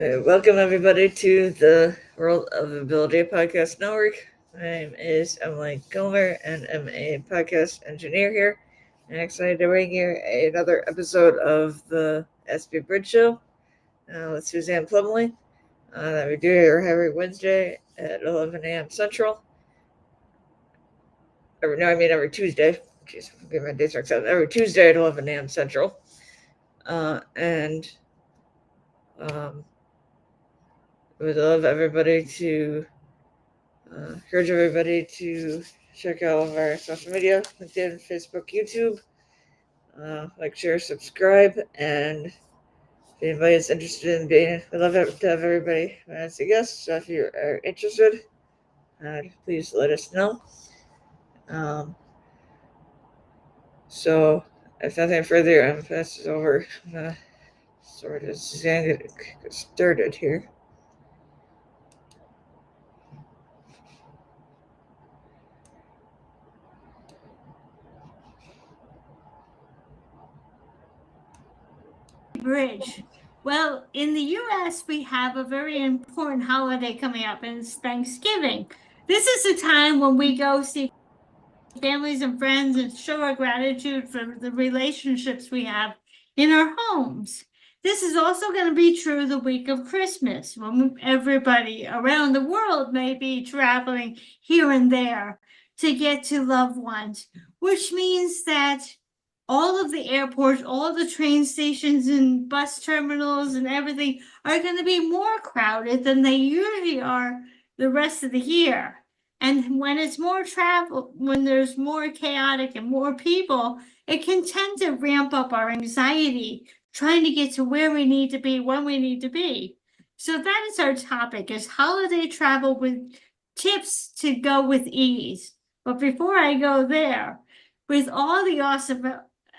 Welcome everybody to the World of Ability Podcast Network. My name is Emily Gilmer and I'm a podcast engineer here. I'm excited to bring you another episode of the Aspie Bridge Show with Suzanne Plumey that we do here every Wednesday at 11 a.m. Central. Every Tuesday. Jeez, I'm getting my dates mixed up. Every Tuesday at 11 a.m. Central. And would love everybody to encourage everybody to check out all of our social media, LinkedIn, Facebook, YouTube. Like, share, subscribe, and if anybody is interested in being, we'd love to have everybody as a guest. So if you are interested, please let us know. So if nothing further, I'm pass it over. Sort of Suzanne get started here. Bridge. Well, in the U.S., we have a very important holiday coming up, and it's Thanksgiving. This is a time when we go see families and friends and show our gratitude for the relationships we have in our homes. This is also going to be true the week of Christmas, when everybody around the world may be traveling here and there to get to loved ones, which means that all of the airports, all the train stations and bus terminals and everything are going to be more crowded than they usually are the rest of the year. And when it's more travel, when there's more chaotic and more people, it can tend to ramp up our anxiety trying to get to where we need to be when we need to be. So that is our topic, is holiday travel with tips to go with ease. But before I go there, with all the awesome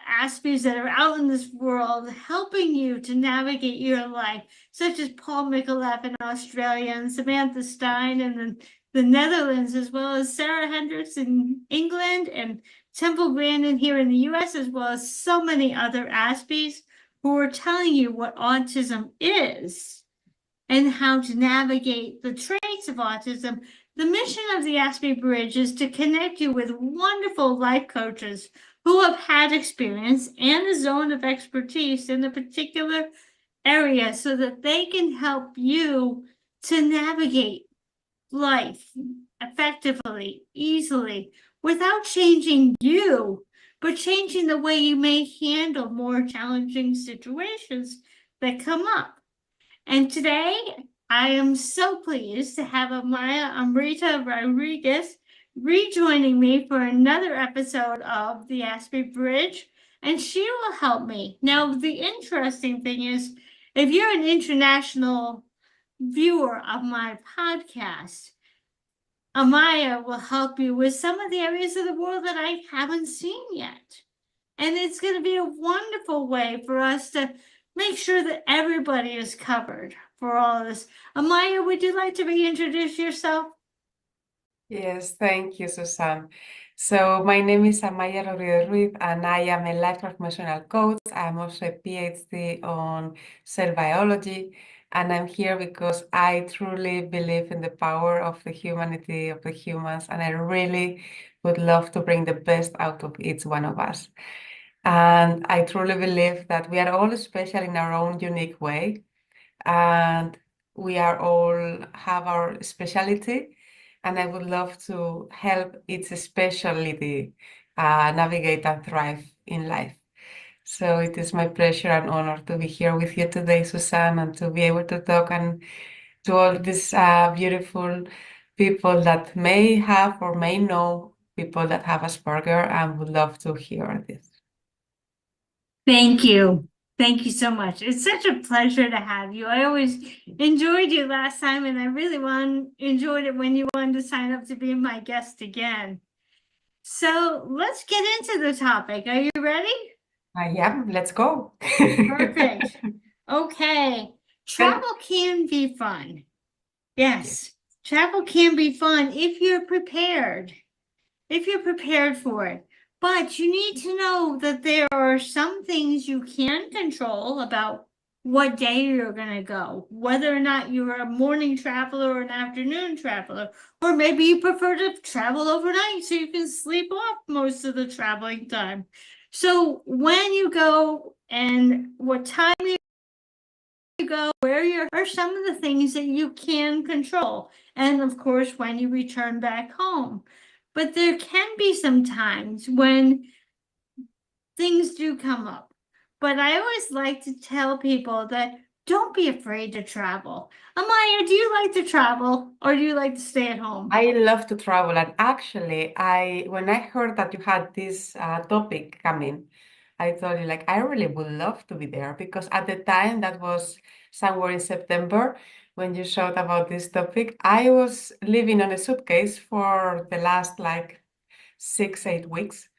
Aspies that are out in this world helping you to navigate your life, such as Paul Micallef in Australia and Samantha Stein in the Netherlands, as well as Sarah Hendricks in England and Temple Grandin here in the US, as well as so many other Aspies who are telling you what autism is and how to navigate the traits of autism. The mission of the Aspie Bridge is to connect you with wonderful life coaches who have had experience and a zone of expertise in a particular area so that they can help you to navigate life effectively, easily, without changing you, but changing the way you may handle more challenging situations that come up. And today, I am so pleased to have Amaya Rodriguez rejoining me for another episode of the Aspie Bridge, and she will help me. Now, the interesting thing is, if you're an international viewer of my podcast, Amaya will help you with some of the areas of the world that I haven't seen yet. And it's going to be a wonderful way for us to make sure that everybody is covered for all of this. Amaya, would you like to reintroduce yourself? Yes, thank you, Suzanne. So my name is Amaya Rodriguez, and I am a life transformational coach. I'm also a PhD on cell biology, and I'm here because I truly believe in the power of the humanity of the humans, and I really would love to bring the best out of each one of us. And I truly believe that we are all special in our own unique way, and we are all have our specialty, and I would love to help each specialty navigate and thrive in life. So it is my pleasure and honor to be here with you today, Suzanne, and to be able to talk and to all these beautiful people that may have or may know people that have Asperger and would love to hear this. Thank you. Thank you so much. It's such a pleasure to have you. I always enjoyed you last time, and I really enjoyed it when you wanted to sign up to be my guest again. So let's get into the topic. Are you ready? I am. Let's go. Perfect. Okay. Travel can be fun. Yes. Travel can be fun if you're prepared. If you're prepared for it. But you need to know that there are some things you can control about what day you're going to go, whether or not you're a morning traveler or an afternoon traveler, or maybe you prefer to travel overnight so you can sleep off most of the traveling time. So when you go and what time you go, where you are some of the things that you can control. And of course, when you return back home. But there can be some times when things do come up. But I always like to tell people that don't be afraid to travel. Amaya, do you like to travel or do you like to stay at home? I love to travel, and actually, when I heard that you had this topic coming, I told you like I really would love to be there because at the time that was somewhere in September when you showed about this topic, I was living on a suitcase for the last like 6, 8 weeks,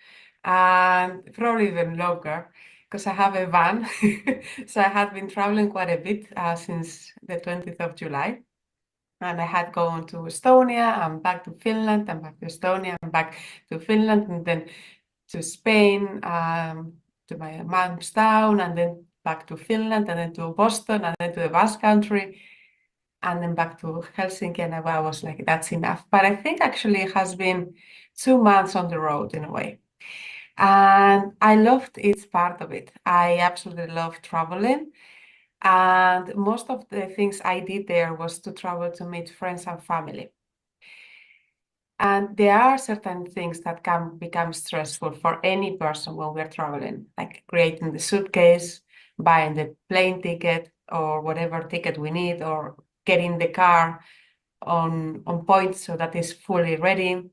and probably even longer because I have a van. So I had been traveling quite a bit since the 20th of July. And I had gone to Estonia and back to Finland and back to Estonia and back to Finland and then to Spain, to my mom's town, and then back to Finland and then to Boston and then to the Basque Country and then back to Helsinki. And I was like, that's enough. But I think actually it has been 2 months on the road in a way. And I loved each part of it. I absolutely love traveling. And most of the things I did there was to travel to meet friends and family. And there are certain things that can become stressful for any person when we're traveling, like creating the suitcase, buying the plane ticket or whatever ticket we need, or getting the car on point so that it's fully ready.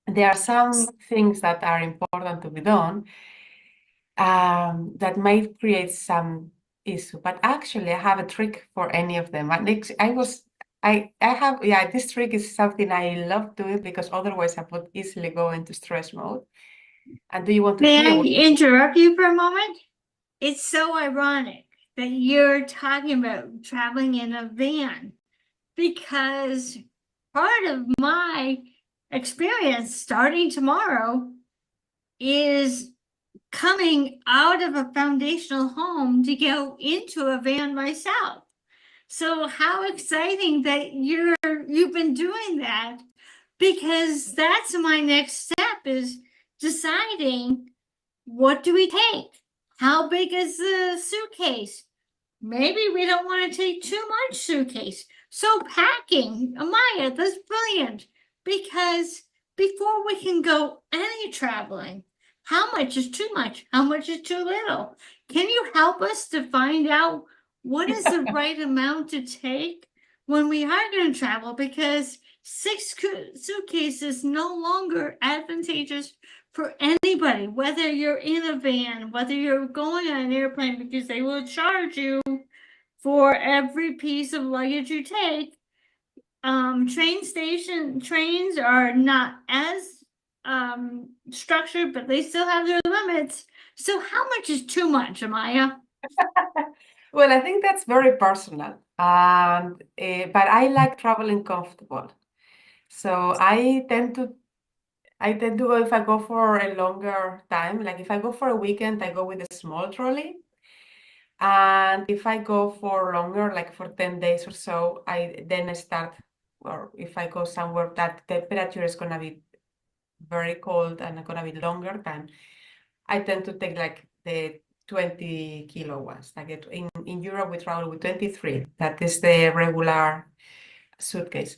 There are some things that are important to be done that might create some issue, but actually I have a trick for any of them. And this trick is something I love doing because otherwise I would easily go into stress mode. And do you want to May hear I what? interrupt you for a moment? It's so ironic that you're talking about traveling in a van because part of my experience starting tomorrow is coming out of a foundational home to go into a van myself. So how exciting that you've been doing that, because that's my next step is deciding what do we take? How big is the suitcase? Maybe we don't want to take too much suitcase. So packing, Amaya, that's brilliant because before we can go any traveling, how much is too much? How much is too little? Can you help us to find out what is the right amount to take when we are going to travel? Because 6 suitcases is no longer advantageous for anybody, whether you're in a van, whether you're going on an airplane, because they will charge you for every piece of luggage you take. Trains are not as structured, but they still have their limits. So how much is too much, Amaya? Well, I think that's very personal, and but I like traveling comfortable. So I tend to go if I go for a longer time. Like if I go for a weekend, I go with a small trolley. And if I go for longer, like for 10 days or so, I start, or if I go somewhere that temperature is going to be very cold and going to be longer time, I tend to take like the 20 kilo ones. Like in Europe, we travel with 23. That is the regular suitcase.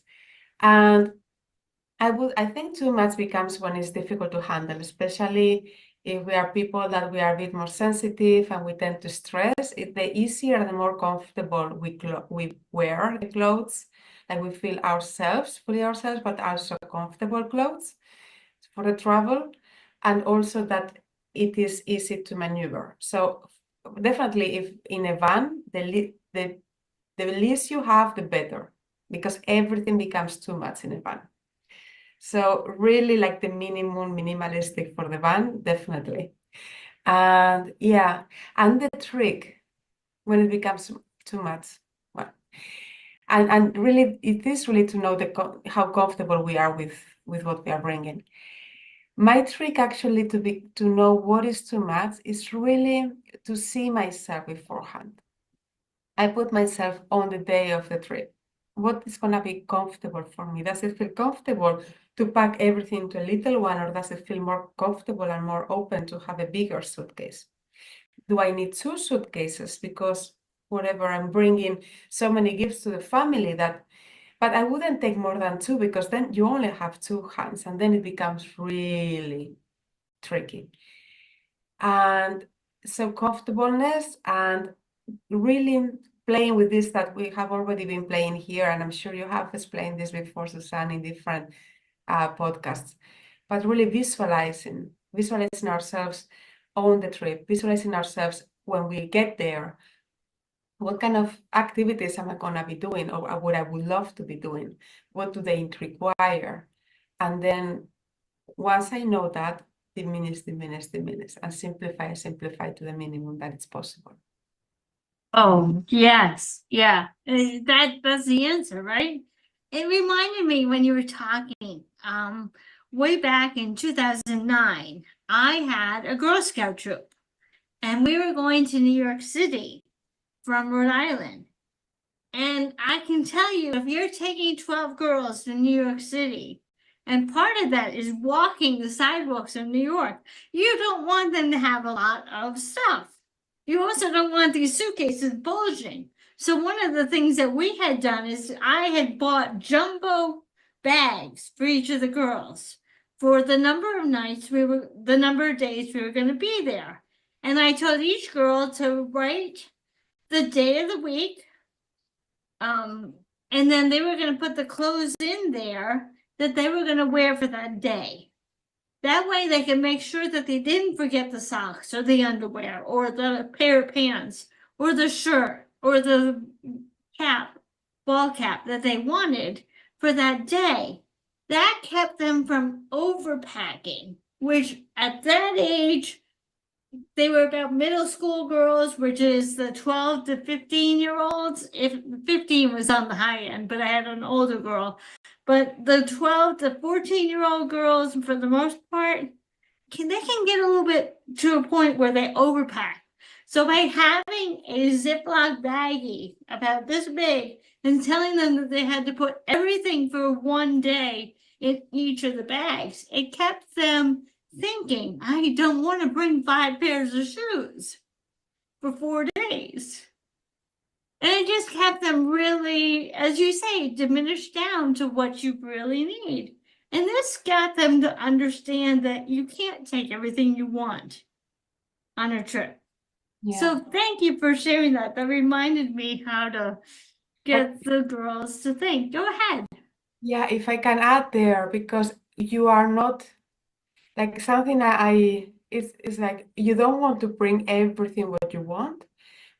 And I think too much becomes when it's difficult to handle, especially if we are people that we are a bit more sensitive and we tend to stress. The easier, the more comfortable we wear the clothes, like we feel fully ourselves, but also comfortable clothes for the travel, and also that it is easy to maneuver. So definitely, if in a van, the least you have, the better, because everything becomes too much in a van. So really like the minimalistic for the van, definitely. And yeah, and the trick when it becomes too much, well, and really it is really to know how comfortable we are with what we are bringing. My trick actually to know what is too much is really to see myself beforehand. I put myself on the day of the trip. What is going to be comfortable for me? Does it feel comfortable to pack everything to a little one, or does it feel more comfortable and more open to have a bigger suitcase? Do I need 2 suitcases because whatever, I'm bringing so many gifts to the family that, but I wouldn't take more than 2, because then you only have 2 hands and then it becomes really tricky. And so comfortableness and really playing with this that we have already been playing here, and I'm sure you have explained this before, Suzanne, in different podcasts, but really visualizing ourselves on the trip, visualizing ourselves when we get there. What kind of activities am I going to be doing, or what I would love to be doing? What do they require? And then once I know that, diminish, and simplify to the minimum that it's possible. Oh, yes, yeah. That's the answer, right? It reminded me when you were talking, way back in 2009, I had a Girl Scout troop, and we were going to New York City from Rhode Island. And I can tell you, if you're taking 12 girls to New York City, and part of that is walking the sidewalks of New York, you don't want them to have a lot of stuff. You also don't want these suitcases bulging. So one of the things that we had done is I had bought jumbo bags for each of the girls for the number of nights the number of days we were going to be there. And I told each girl to write the day of the week. And then they were going to put the clothes in there that they were going to wear for that day. That way they can make sure that they didn't forget the socks or the underwear or the pair of pants or the shirt or the ball cap that they wanted for that day. That kept them from overpacking, which at that age, they were about middle school girls, which is the 12 to 15-year-olds. If 15 was on the high end, but I had an older girl. But the 12 to 14-year-old girls, for the most part, they can get a little bit to a point where they overpack. So by having a Ziploc baggie about this big and telling them that they had to put everything for one day in each of the bags, it kept them thinking, I don't want to bring 5 pairs of shoes for 4 days. And it just kept them really, as you say, diminished down to what you really need. And this got them to understand that you can't take everything you want on a trip. Yeah. So thank you for sharing that. That reminded me how to get the girls to think. Go ahead. Yeah, if I can add there, because you are not like something it's like you don't want to bring everything what you want,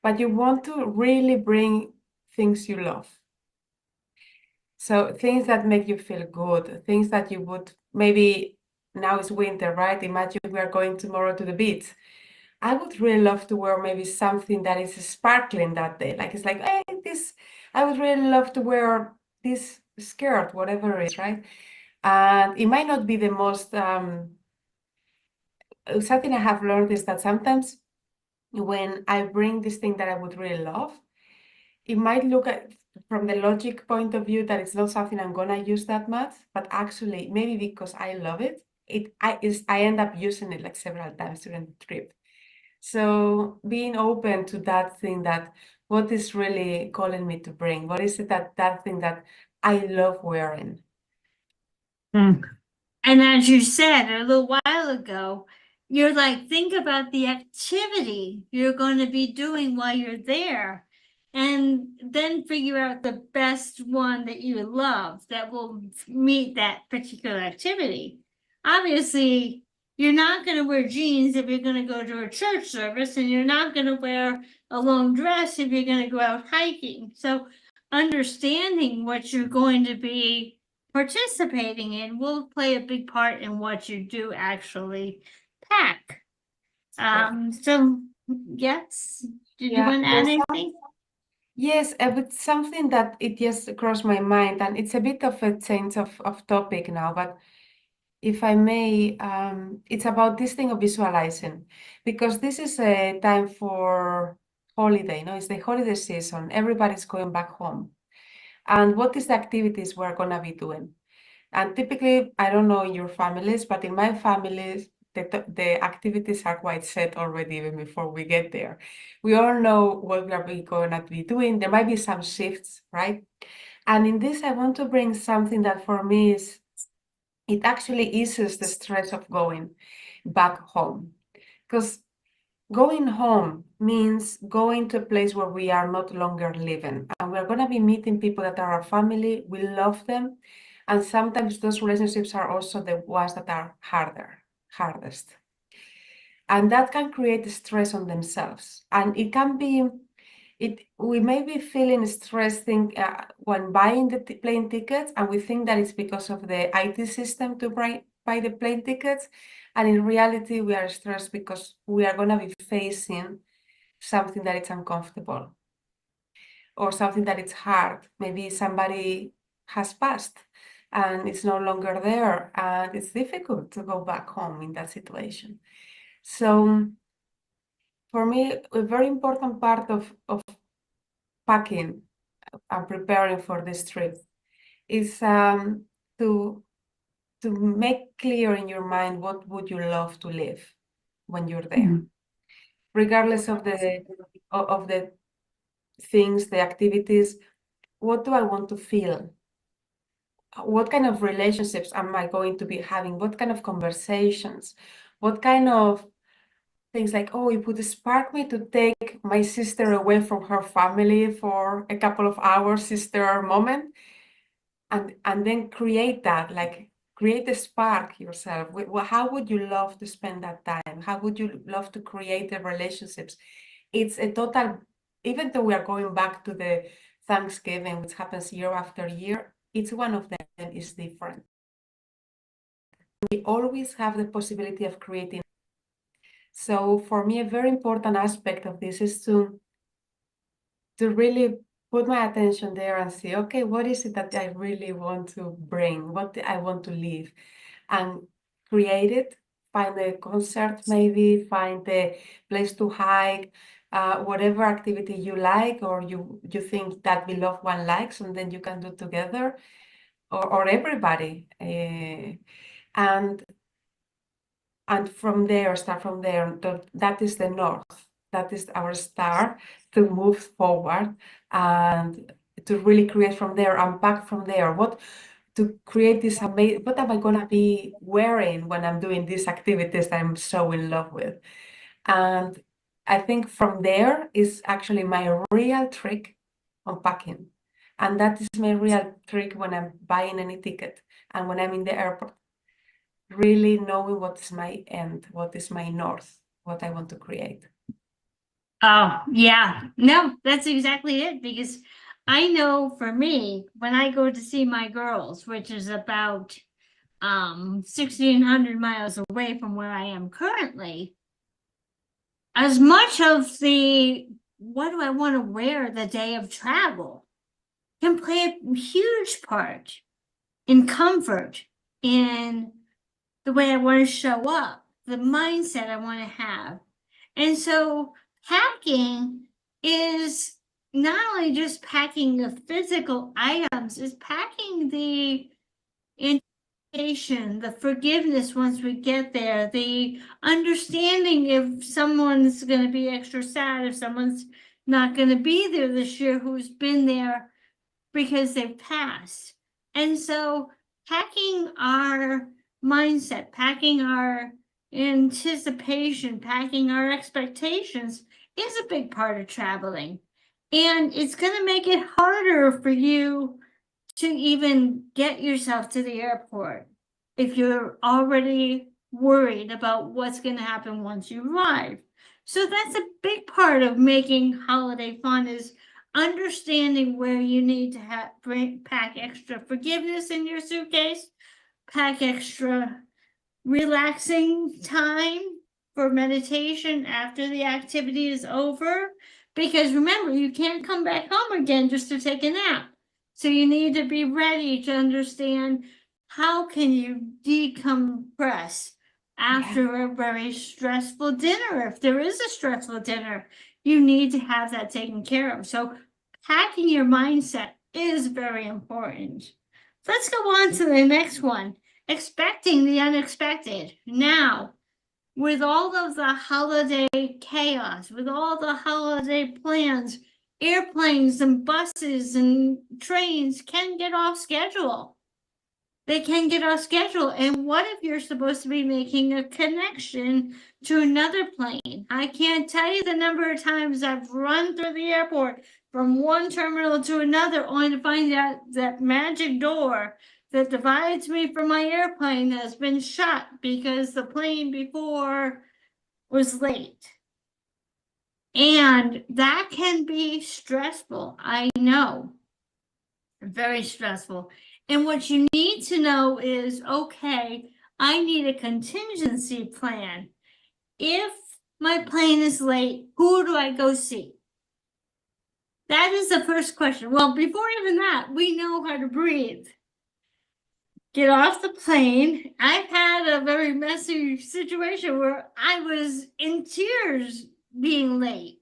but you want to really bring things you love. So things that make you feel good, things that you would maybe, now it's winter, right? Imagine we are going tomorrow to the beach. I would really love to wear maybe something that is sparkling that day. Like it's like, hey, I would really love to wear this skirt, whatever it is, right? And it might not be the most, something I have learned is that sometimes when I bring this thing that I would really love, it might look at from the logic point of view that it's not something I'm gonna use that much, but actually maybe because I love it, I end up using it like several times during the trip. So being open to that thing, that what is really calling me to bring, what is it that thing that I love wearing. And as you said a little while ago, you're like, think about the activity you're going to be doing while you're there, and then figure out the best one that you love that will meet that particular activity. Obviously, you're not going to wear jeans if you're going to go to a church service, and you're not going to wear a long dress if you're going to go out hiking. So understanding what you're going to be participating in will play a big part in what you do actually pack. So yes, did you Yeah, want to add anything? Yes, but something that it just crossed my mind, and it's a bit of a change of topic now, but if I may, it's about this thing of visualizing, because this is a time for holiday, it's the holiday season. Everybody's going back home. And what is the activities we're gonna be doing? And typically, I don't know in your families, but in my families, the activities are quite set already even before we get there. We all know what we are going to be doing. There might be some shifts, right? And in this, I want to bring something that for me is, it actually eases the stress of going back home. Because going home means going to a place where we are not longer living. And we're going to be meeting people that are our family. We love them. And sometimes those relationships are also the ones that are hardest. And that can create stress on themselves. And it can be, we may be feeling stressed when buying the plane tickets, and we think that it's because of the IT system to buy the plane tickets. And in reality, we are stressed because we are going to be facing something that is uncomfortable or something that is hard. Maybe somebody has passed and it's no longer there, and it's difficult to go back home in that situation. So for me, a very important part of packing and preparing for this trip is to make clear in your mind what would you love to live when you're there, regardless of the things, the activities. What do I want to feel? What kind of relationships am I going to be having? What kind of conversations? What kind of things like, oh, it would spark me to take my sister away from her family for a couple of hours, sister moment, and then create that, like create a spark yourself. How would you love to spend that time? How would you love to create the relationships? It's a total, even though we are going back to the Thanksgiving, which happens year after year, each one of them is different. We always have the possibility of creating. So for me, a very important aspect of this is to really put my attention there and see, okay, what is it that I really want to bring? What I want to leave? And create it, find a concert, maybe find a place to hike, whatever activity you like, or you think that beloved one likes, and then you can do together, or everybody. And from there, start from there. That is the north. That is our star to move forward and to really create from there, unpack from there. To create this amazing, what am I going to be wearing when I'm doing these activities that I'm so in love with? And I think from there is actually my real trick on packing. And that is my real trick when I'm buying any ticket and when I'm in the airport. Really knowing what is my end, what is my north, what I want to create. Oh, yeah. No, that's exactly it. Because I know for me, when I go to see my girls, which is about 1,600 miles away from where I am currently, as much of the what do I want to wear the day of travel can play a huge part in comfort, in the way I want to show up, the mindset I want to have. And so packing is not only just packing the physical items, it's packing the anticipation, the forgiveness once we get there, the understanding if someone's going to be extra sad, if someone's not going to be there this year who's been there because they've passed. And so packing our mindset, packing our anticipation, packing our expectations is a big part of traveling. And it's going to make it harder for you to even get yourself to the airport if you're already worried about what's going to happen once you arrive. So that's a big part of making holiday fun, is understanding where you need to pack extra forgiveness in your suitcase, pack extra relaxing time for meditation after the activity is over. Because remember, you can't come back home again just to take a nap. So you need to be ready to understand how can you decompress after a very stressful dinner. If there is a stressful dinner, you need to have that taken care of. So hacking your mindset is very important. Let's go on to the next one. Expecting the unexpected. Now, with all of the holiday chaos, with all the holiday plans, airplanes and buses and trains can get off schedule. They can get off schedule. And what if you're supposed to be making a connection to another plane? I can't tell you the number of times I've run through the airport from one terminal to another only to find out that magic door that divides me from my airplane has been shut because the plane before was late. And that can be stressful, I know. Very stressful. And what you need to know is, okay, I need a contingency plan. If my plane is late, who do I go see? That is the first question. Well, before even that, we know how to breathe. Get off the plane. I've had a very messy situation where I was in tears being late.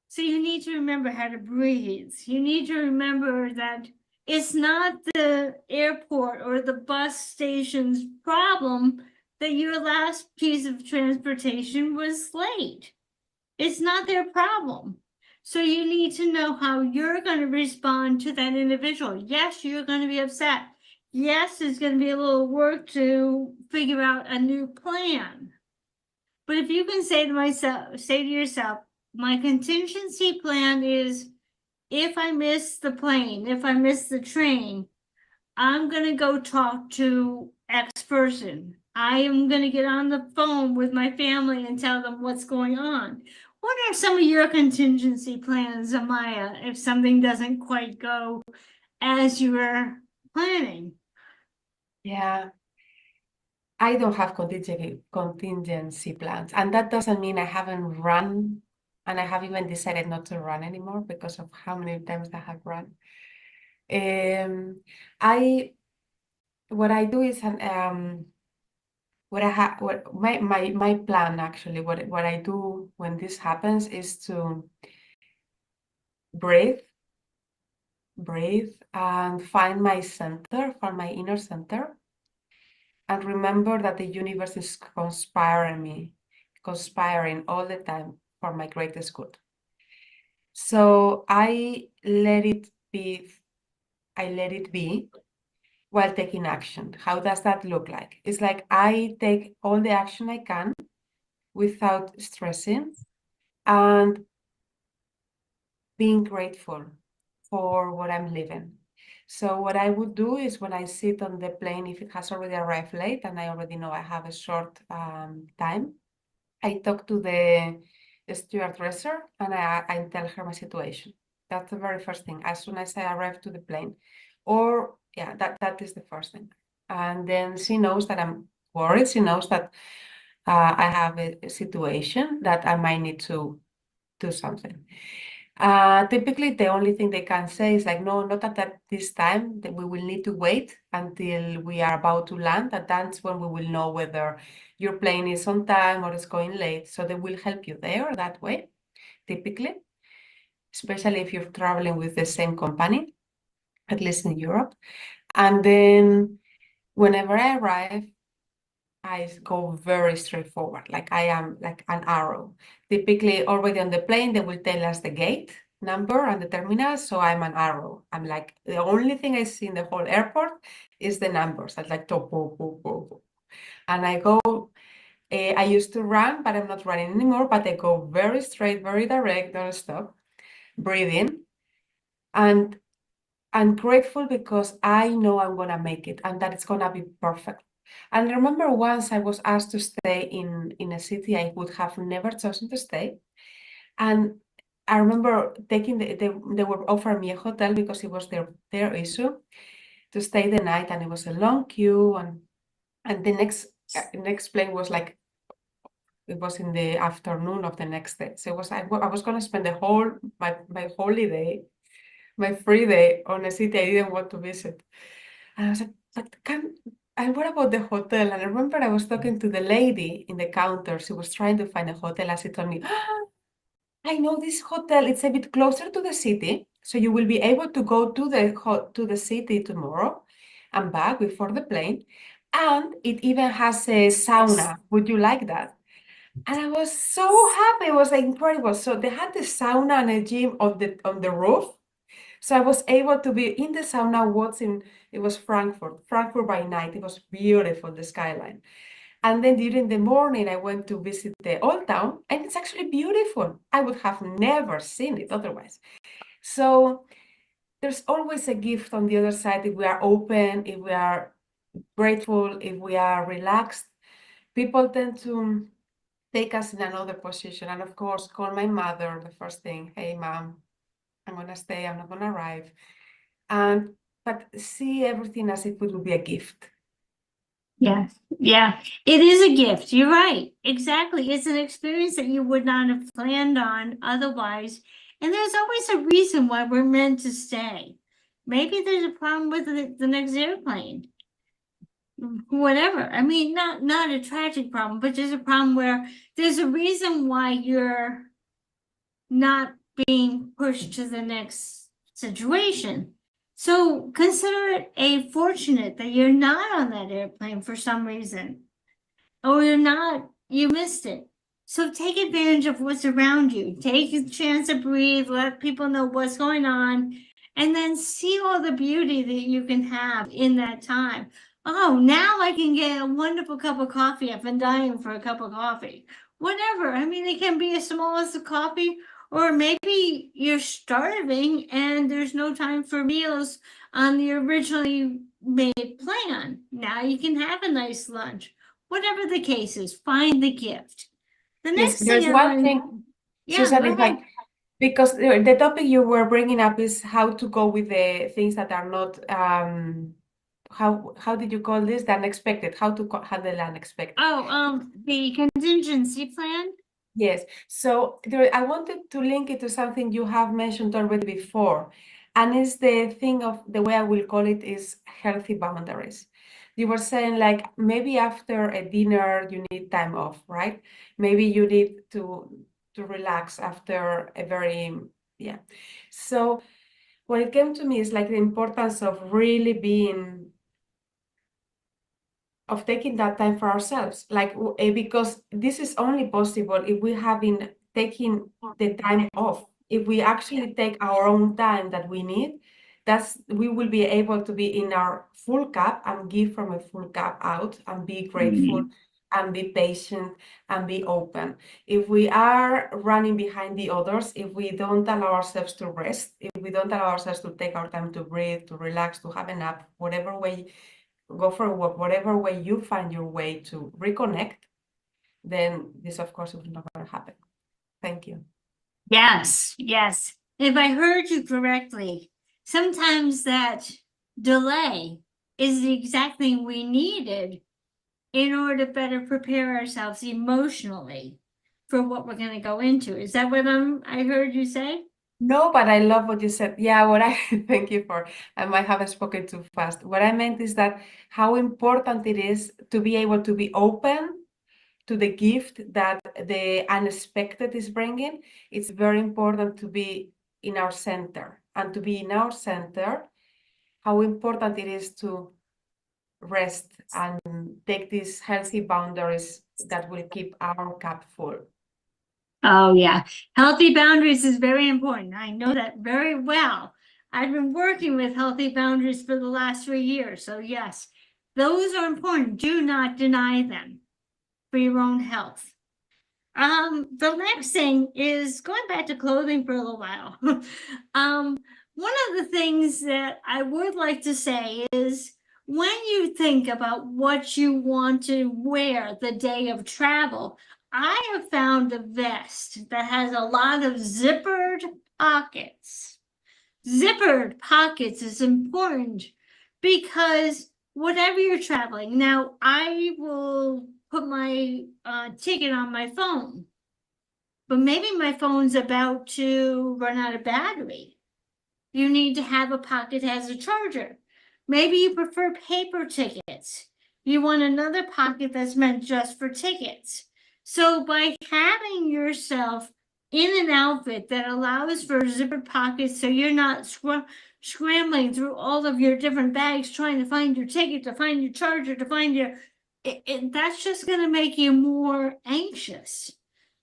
So you need to remember how to breathe. You need to remember that it's not the airport or the bus station's problem that your last piece of transportation was late. It's not their problem. So you need to know how you're going to respond to that individual. Yes, you're going to be upset. Yes, there's going to be a little work to figure out a new plan. But if you can say to yourself, my contingency plan is if I miss the plane, if I miss the train, I'm going to go talk to X person. I am going to get on the phone with my family and tell them what's going on. What are some of your contingency plans, Amaya, if something doesn't quite go as you were planning? Yeah, I don't have contingency plans, and that doesn't mean I haven't run, and I have even decided not to run anymore because of how many times I have run. What I do is my plan actually. What I do when this happens is to breathe, and find my center, find my inner center. And remember that the universe is conspiring all the time for my greatest good. So I let it be while taking action. How does that look like? It's like I take all the action I can without stressing and being grateful for what I'm living. So what I would do is when I sit on the plane, if it has already arrived late and I already know I have a short time, I talk to the stewardesser and I tell her my situation. That's the very first thing, as soon as I arrive to the plane. Or, yeah, that is the first thing. And then she knows that I'm worried. She knows that I have a situation that I might need to do something. Typically, the only thing they can say is like, no, not at this time, that we will need to wait until we are about to land. And that's when we will know whether your plane is on time or is going late. So they will help you there that way, typically, especially if you're traveling with the same company, at least in Europe. And then whenever I arrive, I go very straightforward, like I am like an arrow. Typically, already on the plane, they will tell us the gate number and the terminal, so I'm an arrow. I'm like, the only thing I see in the whole airport is the numbers. I'm like, and I go, I used to run, but I'm not running anymore, but I go very straight, very direct, don't stop, breathing. And I'm grateful because I know I'm gonna make it and that it's gonna be perfect. And I remember once I was asked to stay in a city I would have never chosen to stay. And I remember taking they were offering me a hotel because it was their issue to stay the night, and it was a long queue, and the next plane was like, it was in the afternoon of the next day. So it was I was gonna spend the whole my holiday, my free day on a city I didn't want to visit. And I was like, and what about the hotel? And I remember I was talking to the lady in the counter. She was trying to find a hotel, and she told me, I know this hotel, it's a bit closer to the city, so you will be able to go to the city tomorrow and back before the plane. And it even has a sauna. Would you like that? And I was so happy. It was like incredible. So they had the sauna and a gym on the roof. So I was able to be in the sauna watching, it was Frankfurt by night. It was beautiful, the skyline. And then during the morning, I went to visit the old town, and it's actually beautiful. I would have never seen it otherwise. So there's always a gift on the other side if we are open, if we are grateful, if we are relaxed. People tend to take us in another position. And of course, call my mother the first thing, hey, mom, I'm going to stay, I'm not going to arrive. But see everything as if it would be a gift. Yes, yeah, it is a gift. You're right. Exactly. It's an experience that you would not have planned on otherwise. And there's always a reason why we're meant to stay. Maybe there's a problem with the next airplane. Whatever. I mean, not a tragic problem, but just a problem where there's a reason why you're not being pushed to the next situation. So consider it a fortunate that you're not on that airplane for some reason, or you missed it. So take advantage of what's around you. Take a chance to breathe, let people know what's going on, and then see all the beauty that you can have in that time. Oh, now I can get a wonderful cup of coffee. I've been dying for a cup of coffee. Whatever. I mean, it can be as small as a coffee, or maybe you're starving and there's no time for meals on the originally made plan. Now you can have a nice lunch. Whatever the case is, find the gift. The Yes, next there's thing one thing, yeah, Susan, go ahead. because the topic you were bringing up is how to go with the things that are not, how did you call this? The unexpected, how to handle the unexpected. Oh, the contingency plan. Yes, so I wanted to link it to something you have mentioned already before, and it's the thing of the way I will call it is healthy boundaries. You were saying like maybe after a dinner you need time off, right? Maybe you need to relax after a very, yeah. So what it came to me is like the importance of really being of taking that time for ourselves, like because this is only possible if we have been taking the time off. If we actually take our own time that we need, we will be able to be in our full cup and give from a full cup out and be grateful and be patient and be open. If we are running behind the others, if we don't allow ourselves to rest, if we don't allow ourselves to take our time to breathe, to relax, to have a nap, whatever way, go for a walk, whatever way you find your way to reconnect, then this, of course, will not going to happen. Thank you. Yes, yes. If I heard you correctly, sometimes that delay is the exact thing we needed in order to better prepare ourselves emotionally for what we're going to go into. Is that what I heard you say? No, but I love what you said. Yeah, what I thank you for. I might have spoken too fast. What I meant is that how important it is to be able to be open to the gift that the unexpected is bringing. It's very important to be in our center, and to be in our center, how important it is to rest and take these healthy boundaries that will keep our cup full. Oh, yeah. Healthy boundaries is very important. I know that very well. I've been working with healthy boundaries for the last 3 years. So, yes, those are important. Do not deny them for your own health. The next thing is going back to clothing for a little while. One of the things that I would like to say is when you think about what you want to wear the day of travel, I have found a vest that has a lot of zippered pockets. Zippered pockets is important because whatever you're traveling, now I will put my ticket on my phone, but maybe my phone's about to run out of battery. You need to have a pocket that has a charger. Maybe you prefer paper tickets. You want another pocket that's meant just for tickets. So by having yourself in an outfit that allows for zippered pockets so you're not scrambling through all of your different bags trying to find your ticket, to find your charger, to find your that's just going to make you more anxious.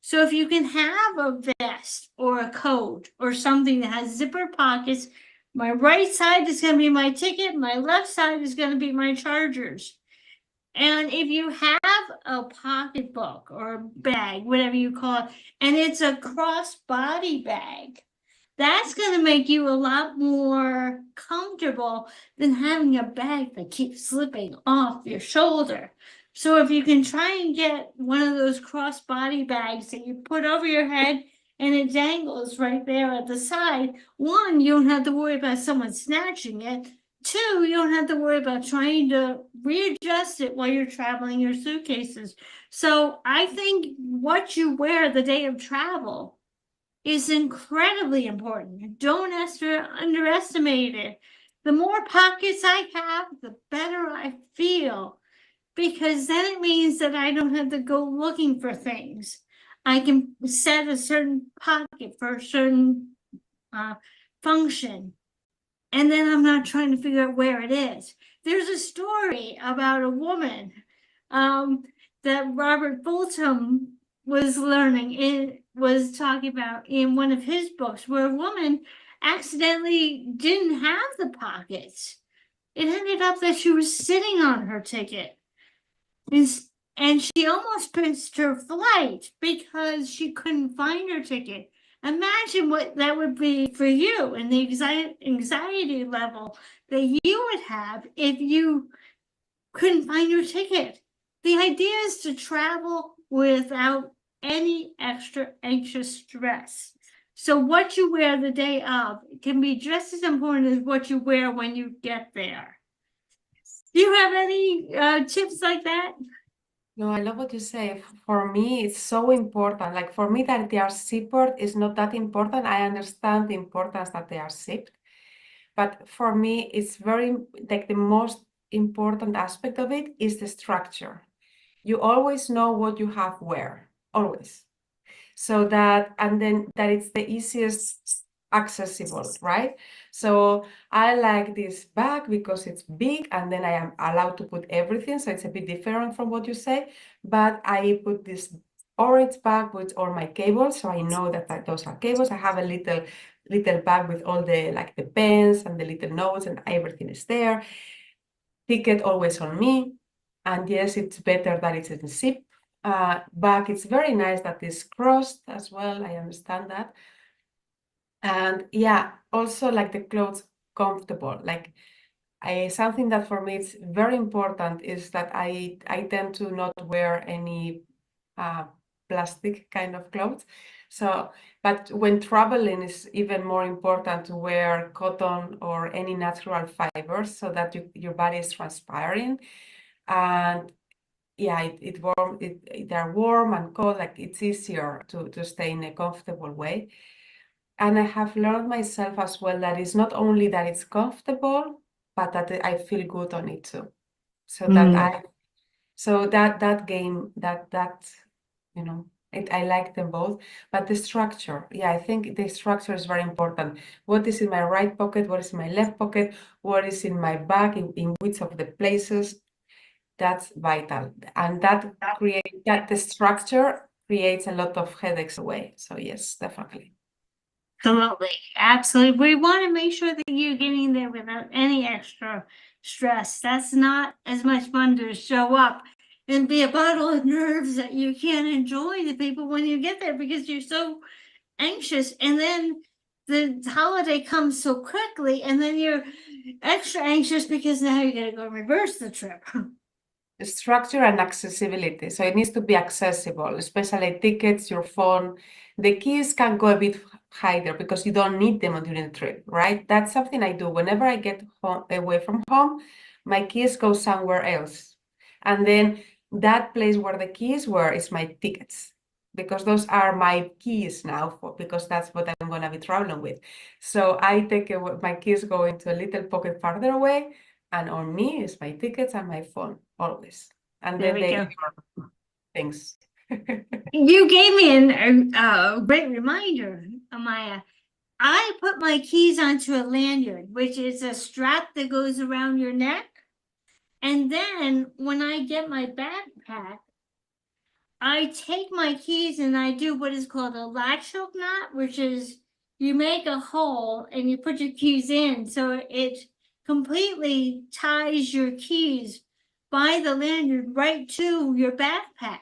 So if you can have a vest or a coat or something that has zipper pockets, my right side is going to be my ticket, my left side is going to be my chargers. And if you have a pocketbook or a bag, whatever you call it, and it's a cross-body bag, that's going to make you a lot more comfortable than having a bag that keeps slipping off your shoulder. So if you can try and get one of those cross-body bags that you put over your head and it dangles right there at the side, one, you don't have to worry about someone snatching it. Two, you don't have to worry about trying to readjust it while you're traveling your suitcases. So I think what you wear the day of travel is incredibly important. Don't underestimate it. The more pockets I have, the better I feel, because then it means that I don't have to go looking for things. I can set a certain pocket for a certain function, and then I'm not trying to figure out where it is. There's a story about a woman that Robert Fulton was talking about in one of his books, where a woman accidentally didn't have the pockets. It ended up that she was sitting on her ticket, and she almost missed her flight because she couldn't find her ticket. Imagine what that would be for you and the anxiety level that you would have if you couldn't find your ticket. The idea is to travel without any extra anxious stress. So what you wear the day of can be just as important as what you wear when you get there. Do you have any tips like that? No, I love what you say. For me, it's so important. Like for me, that they are zippered is not that important. I understand the importance that they are zipped. But for me, it's very, like the most important aspect of it is the structure. You always know what you have where, always. So that, and then that it's the easiest accessible, right? So I like this bag because it's big and then I am allowed to put everything. So it's a bit different from what you say, but I put this orange bag with all my cables. So I know that those are cables. I have a little bag with all the, like the pens and the little notes and everything is there. Ticket always on me. And yes, it's better that it's in zip. Bag, it's very nice that it's crossed as well. I understand that. And yeah, also like the clothes comfortable. Like something that for me is very important is that I tend to not wear any plastic kind of clothes. So, but when traveling is even more important to wear cotton or any natural fibers so that your body is transpiring. And yeah, they're warm and cold, like it's easier to stay in a comfortable way. And I have learned myself as well that it's not only that it's comfortable, but that I feel good on it too. So that game, you know, I like them both, but the structure, yeah, I think the structure is very important. What is in my right pocket? What is in my left pocket? What is in my bag? In which of the places? That's vital, and that the structure creates a lot of headaches away. So yes, definitely. Absolutely. Absolutely. We want to make sure that you're getting there without any extra stress. That's not as much fun to show up and be a bottle of nerves that you can't enjoy the people when you get there because you're so anxious. And then the holiday comes so quickly, and then you're extra anxious because now you got to go reverse the trip. Structure and accessibility. So it needs to be accessible, especially tickets, your phone. The keys can go a bit higher because you don't need them during the trip, right? That's something I do. Whenever I get away from home, my keys go somewhere else. And then that place where the keys were is my tickets, because those are my keys now, because that's what I'm going to be traveling with. So I take my keys go into a little pocket farther away, and on me is my tickets and my phone always. And There then we go. things. You gave me a great reminder, Amaya. I put my keys onto a lanyard, which is a strap that goes around your neck. And then when I get my backpack, I take my keys and I do what is called a latch hook knot, which is you make a hole and you put your keys in. So it completely ties your keys by the lanyard right to your backpack.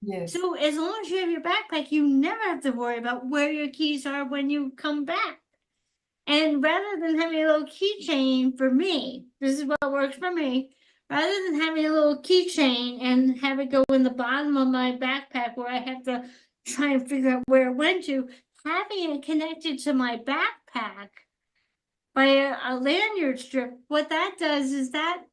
Yes, So as long as you have your backpack, you never have to worry about where your keys are when you come back. And rather than having a little keychain for me, this is what works for me. Rather than having a little keychain and have it go in the bottom of my backpack where I have to try and figure out where it went to, having it connected to my backpack by a lanyard strip, what that does is that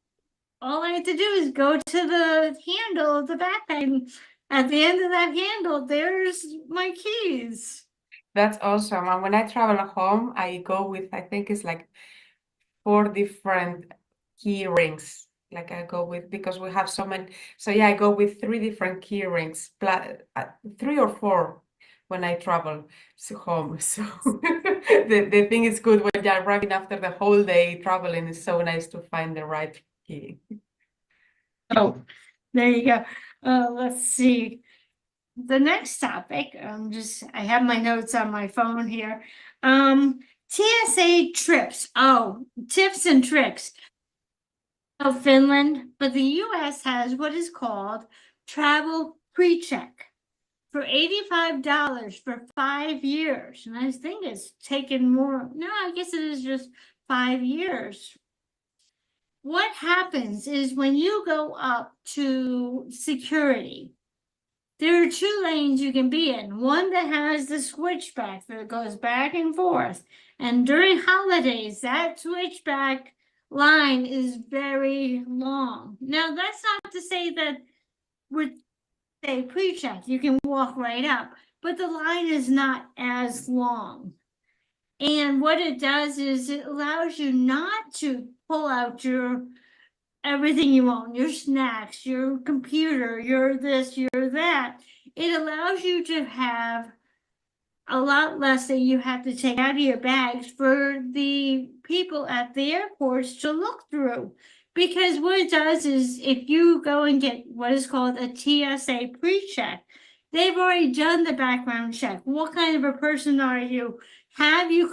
all I have to do is go to the handle of the backpack, and at the end of that handle, there's my keys. that's awesome. And when I travel home, I go with, I think it's like 4 different key rings. Like I go with, because we have so many. So yeah, I go with 3 different key rings, 3 or 4 when I travel home. So the thing is good when you're arriving after the whole day traveling. It's so nice to find the right key. Oh, there you go. Let's see. The next topic, I have my notes on my phone here. TSA trips. Oh, tips and tricks. Of Finland, but the US has what is called travel pre-check for $85 for 5 years. And I think it's taken more. No, I guess it is just 5 years. What happens is when you go up to security, there are 2 lanes you can be in. One that has the switchback that goes back and forth. And during holidays, that switchback line is very long. Now, that's not to say that with a pre-check, you can walk right up, but the line is not as long. And what it does is it allows you not to pull out your everything you own, your snacks, your computer, your this, your that. It allows you to have a lot less that you have to take out of your bags for the people at the airports to look through. Because what it does is if you go and get what is called a TSA pre-check, they've already done the background check. What kind of a person are you? Have you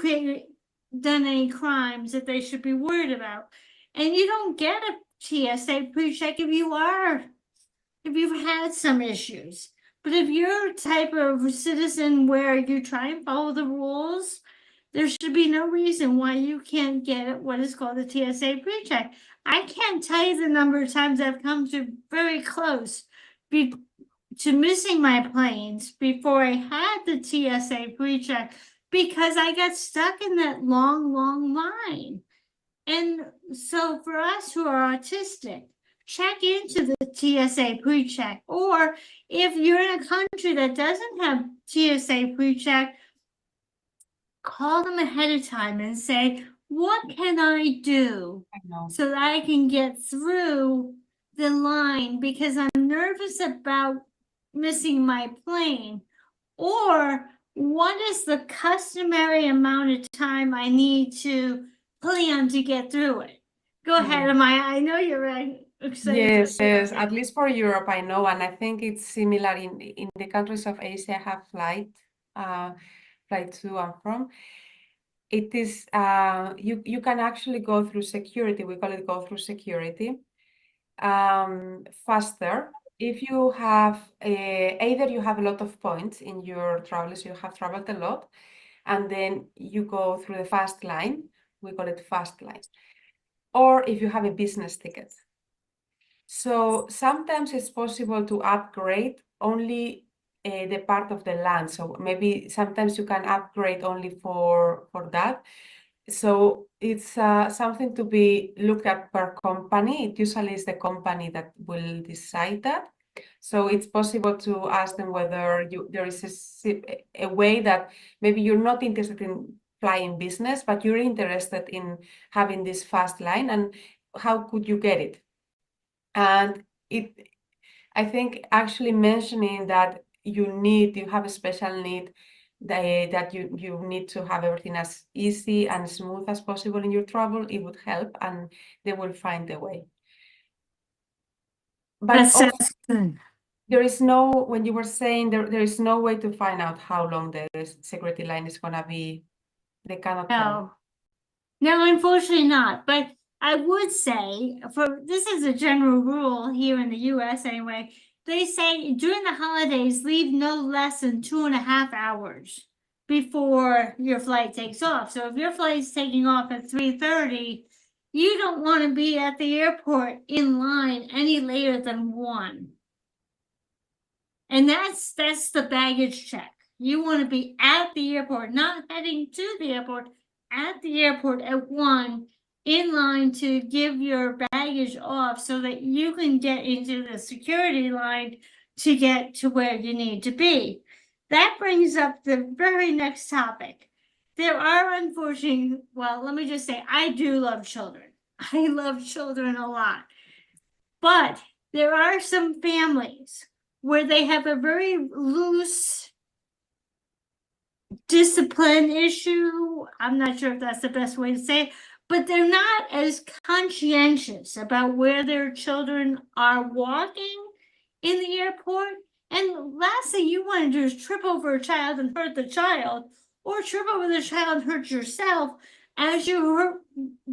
done any crimes that they should be worried about? And you don't get a TSA pre-check if you've had some issues. But if you're a type of citizen where you try and follow the rules, there should be no reason why you can't get what is called a TSA pre-check. I can't tell you the number of times I've come to very close to missing my planes before I had the TSA pre-check because I got stuck in that long, long line. And so for us who are autistic, check into the TSA pre-check. Or if you're in a country that doesn't have TSA pre-check, call them ahead of time and say, what can I do so that I can get through the line because I'm nervous about missing my plane? Or what is the customary amount of time I need to plan to get through it? Go ahead, Amaya. I know you're excited. Yes, at least for Europe, I know, and I think it's similar in the countries of Asia have flight to and from. It is you can actually go through security. We call it go through security faster if you have either you have a lot of points in your travels, you have traveled a lot, and then you go through the fast line. We call it fast line, or if you have a business ticket. So sometimes it's possible to upgrade only the part of the land. So maybe sometimes you can upgrade only for that. So it's something to be looked at per company. It usually is the company that will decide that. So it's possible to ask them whether there is a way that maybe you're not interested in flying business, but you're interested in having this fast line, and how could you get it? And I think actually mentioning that you have a special need, that you need to have everything as easy and smooth as possible in your travel, it would help, and they will find a way. But That also, sounds good. there is no, when you were saying there is no way to find out how long the security line is gonna be. They cannot tell. No. No, unfortunately not. But I would say, for this is a general rule here in the US anyway, they say during the holidays, leave no less than 2.5 hours before your flight takes off. So if your flight's taking off at 3:30, you don't want to be at the airport in line any later than 1. And that's the baggage check. You want to be at the airport, not heading to the airport, at the airport at 1, in line to give your baggage off so that you can get into the security line to get to where you need to be. That brings up the very next topic. There are unfortunately, well, let me just say, I do love children. I love children a lot. But there are some families where they have a very loose discipline issue. I'm not sure if that's the best way to say it, but they're not as conscientious about where their children are walking in the airport. And last thing you want to do is trip over a child and hurt the child, or trip over the child and hurt yourself as you're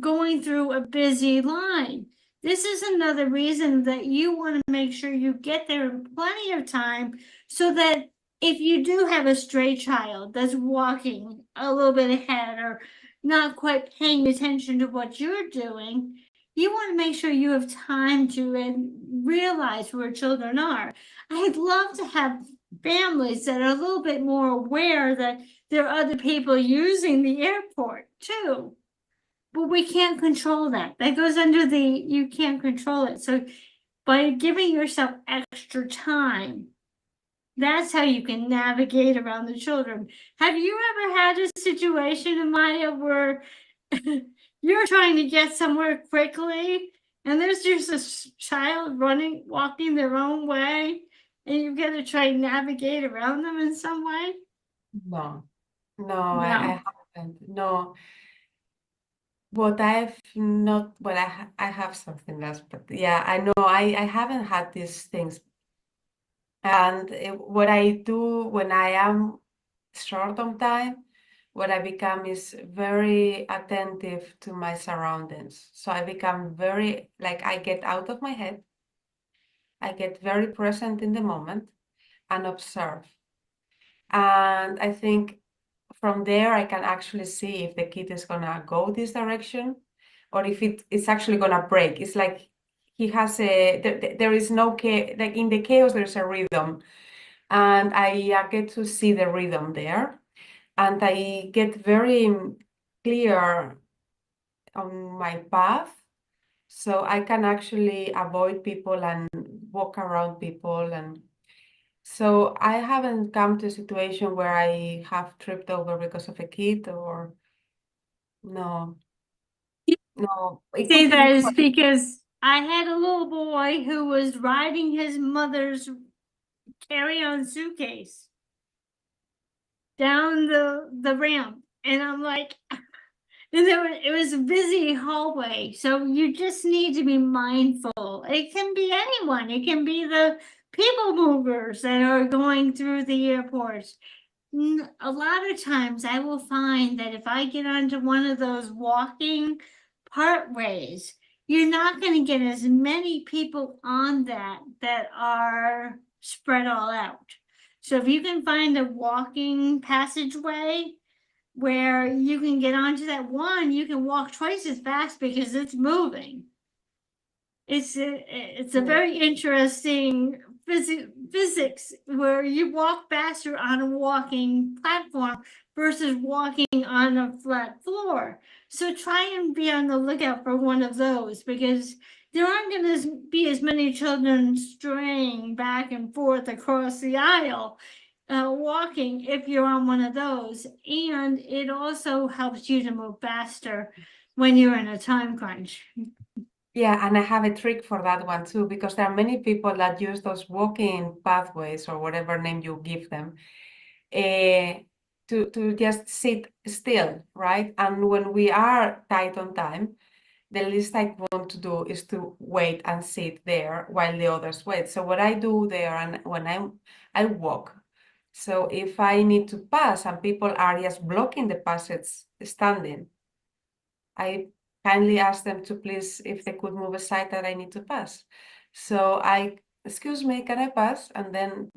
going through a busy line. This is another reason that you want to make sure you get there in plenty of time so that if you do have a stray child that's walking a little bit ahead or not quite paying attention to what you're doing, you want to make sure you have time to realize where children are. I'd love to have families that are a little bit more aware that there are other people using the airport too. But we can't control that. That goes under the, you can't control it. So by giving yourself extra time, that's how you can navigate around the children. Have you ever had a situation, Amaya, where you're trying to get somewhere quickly and there's just a child walking their own way, and you've got to try and navigate around them in some way? No, No. I haven't. No. What I've not, well, I have something else, but yeah, I know I haven't had these things. And what I do when I am short on time, what I become is very attentive to my surroundings. So I become very, like, I get out of my head, I get very present in the moment and observe. And I think from there, I can actually see if the kid is gonna go this direction or if it's actually gonna break. It's like he has there is no like in the chaos, there's a rhythm. And I get to see the rhythm there. And I get very clear on my path. So I can actually avoid people and walk around people. And so I haven't come to a situation where I have tripped over because of a kid or no. No, it Say could be that is because because I had a little boy who was riding his mother's carry-on suitcase down the ramp, and I'm like, and it was a busy hallway, so you just need to be mindful. It can be anyone. It can be the people movers that are going through the airports. A lot of times I will find that if I get onto one of those walking partways, you're not going to get as many people on that are spread all out. So if you can find a walking passageway where you can get onto that one, you can walk twice as fast because it's moving. It's a very interesting physics where you walk faster on a walking platform versus walking on a flat floor. So try and be on the lookout for one of those, because there aren't going to be as many children straying back and forth across the aisle walking if you're on one of those. And it also helps you to move faster when you're in a time crunch. Yeah, and I have a trick for that one too, because there are many people that use those walking pathways or whatever name you give them, to just sit still, right? And when we are tight on time, the least I want to do is to wait and sit there while the others wait. So what I do there, and when I walk. So if I need to pass and people are just blocking the passage standing, I kindly ask them to please, if they could move aside that I need to pass. So excuse me, can I pass? And then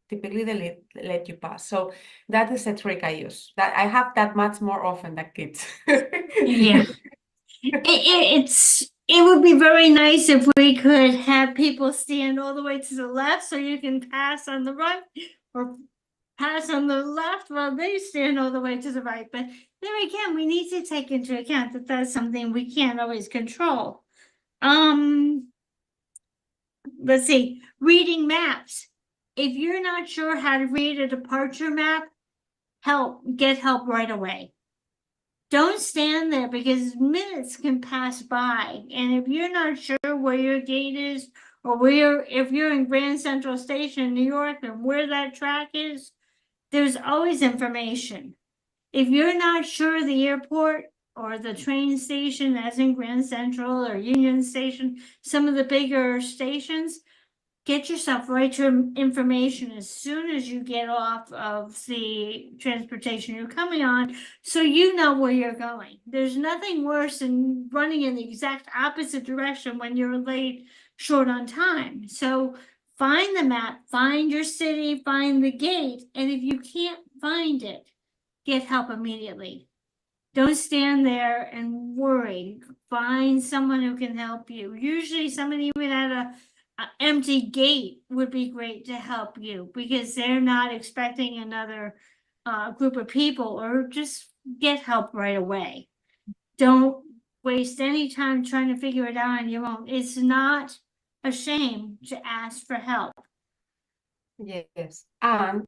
typically they let you pass. So that is a trick I use. That I have that much more often than kids. Yeah. It would be very nice if we could have people stand all the way to the left so you can pass on the right, or pass on the left while they stand all the way to the right. But there again, we need to take into account that that's something we can't always control. Let's see, reading maps. If you're not sure how to read a departure map, get help right away. Don't stand there, because minutes can pass by. And if you're not sure where your gate is, or if you're in Grand Central Station in New York and where that track is, there's always information. If you're not sure the airport or the train station, as in Grand Central or Union Station, some of the bigger stations, get yourself right to information as soon as you get off of the transportation you're coming on, so you know where you're going. There's nothing worse than running in the exact opposite direction when you're late, short on time. So find the map, find your city, find the gate, and if you can't find it, get help immediately. Don't stand there and worry. Find someone who can help you. Usually someone even at a empty gate would be great to help you, because they're not expecting another group of people, or just get help right away. Don't waste any time trying to figure it out on your own. It's not a shame to ask for help. Yes, and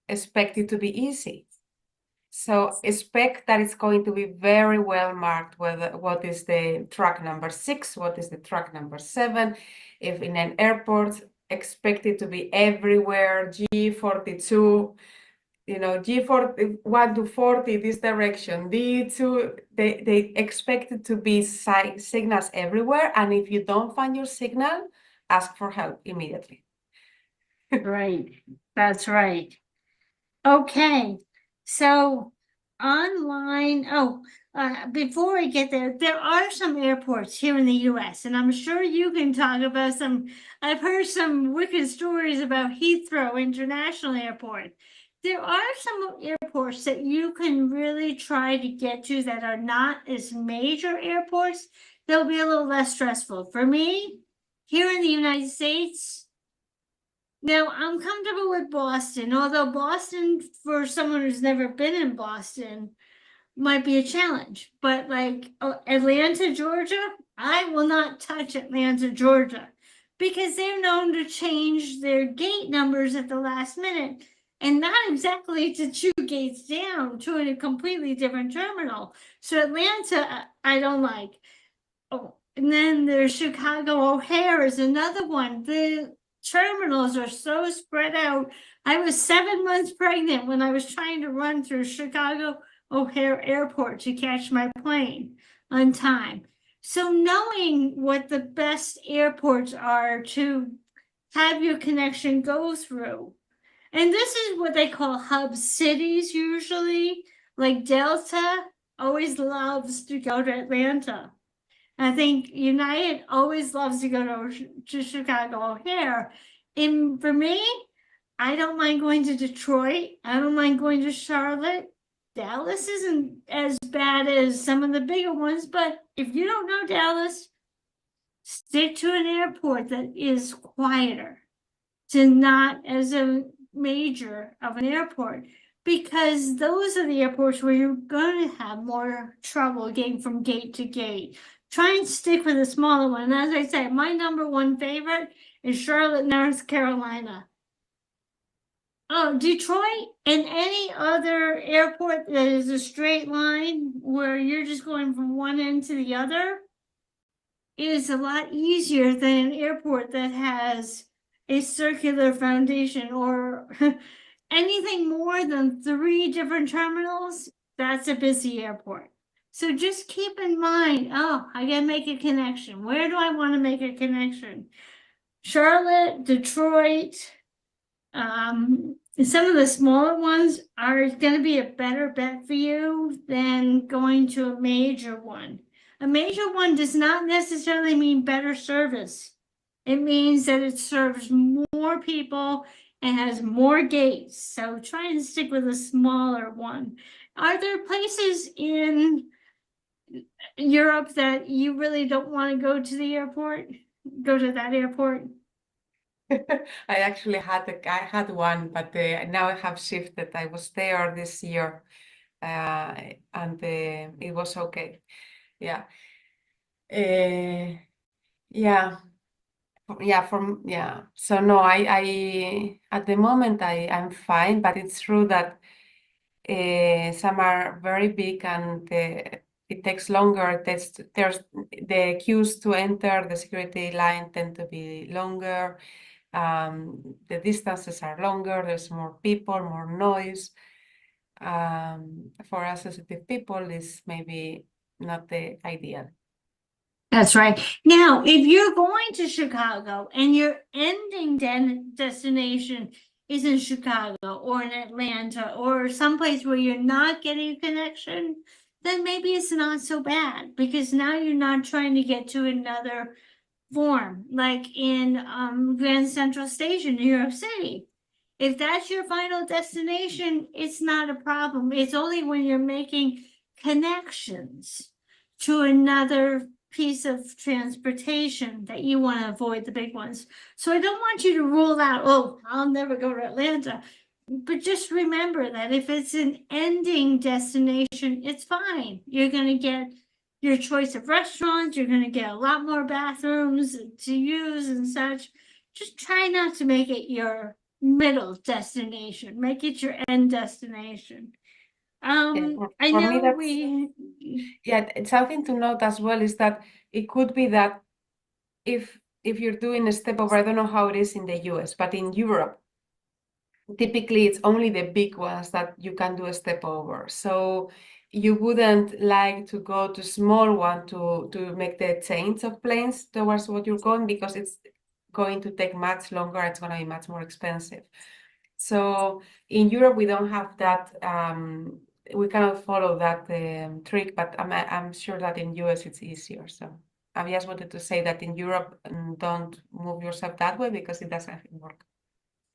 expect it to be easy. So expect that it's going to be very well marked, what is the truck number 6, what is the truck number 7. If in an airport, expect it to be everywhere, G42, G41 to 40, this direction, D2, they expect it to be signals everywhere. And if you don't find your signal, ask for help immediately. Right, that's right. Okay, so online, before I get there are some airports here in the US, and I'm sure you can talk about some. I've heard some wicked stories about Heathrow International Airport. There are some airports that you can really try to get to that are not as major airports. They'll be a little less stressful. For me, here in the United States, now, I'm comfortable with Boston, although Boston, for someone who's never been in Boston, might be a challenge. But like Atlanta, Georgia, I will not touch Atlanta, Georgia, because they're known to change their gate numbers at the last minute, and not exactly to 2 gates down to a completely different terminal. So Atlanta, I don't like. Oh, and then there's Chicago O'Hare is another one. The terminals are so spread out. I was 7 months pregnant when I was trying to run through Chicago O'Hare Airport to catch my plane on time. So knowing what the best airports are to have your connection go through. And this is what they call hub cities usually. Like Delta always loves to go to Atlanta. I think United always loves to go to Chicago O'Hare. And for me, I don't mind going to Detroit. I don't mind going to Charlotte. Dallas isn't as bad as some of the bigger ones, but if you don't know Dallas, stick to an airport that is quieter, to not as a major of an airport, because those are the airports where you're going to have more trouble getting from gate to gate. Try and stick with a smaller one. And as I say, my number one favorite is Charlotte, North Carolina. Oh, Detroit and any other airport that is a straight line where you're just going from one end to the other is a lot easier than an airport that has a circular foundation or anything more than 3 different terminals. That's a busy airport. So just keep in mind, oh, I gotta make a connection. Where do I want to make a connection? Charlotte, Detroit, some of the smaller ones are going to be a better bet for you than going to a major one. A major one does not necessarily mean better service. It means that it serves more people and has more gates. So try and stick with a smaller one. Are there places in Europe that you really don't want to go to the airport? Go to that airport? I actually had one, but now I have shifted. I was there this year, and it was okay. Yeah. Yeah. So no, I at the moment I'm fine, but it's true that some are very big and it takes longer. There's the queues to enter the security line tend to be longer. The distances are longer. There's more people, more noise. For us sensitive people, is maybe not the ideal. That's right. Now, if you're going to Chicago and your ending destination is in Chicago or in Atlanta or someplace where you're not getting a connection, then maybe it's not so bad because now you're not trying to get to another form, like in Grand Central Station, New York City. If that's your final destination, it's not a problem. It's only when you're making connections to another piece of transportation that you want to avoid the big ones. So I don't want you to rule out, oh, I'll never go to Atlanta. But just remember that if it's an ending destination, it's fine. You're going to get your choice of restaurants. You're going to get a lot more bathrooms to use and such. Just try not to make it your middle destination. Make it your end destination. I For me, know it's something to note as well is that it could be that if you're doing a step over, I don't know how it is in the US, but in Europe, typically it's only the big ones that you can do a step over. So you wouldn't like to go to small one to make the change of planes towards what you're going because it's going to take much longer. It's going to be much more expensive. So in Europe, we don't have that. We cannot follow that trick, but I'm sure that in US it's easier. So I just wanted to say that in Europe, don't move yourself that way because it doesn't work.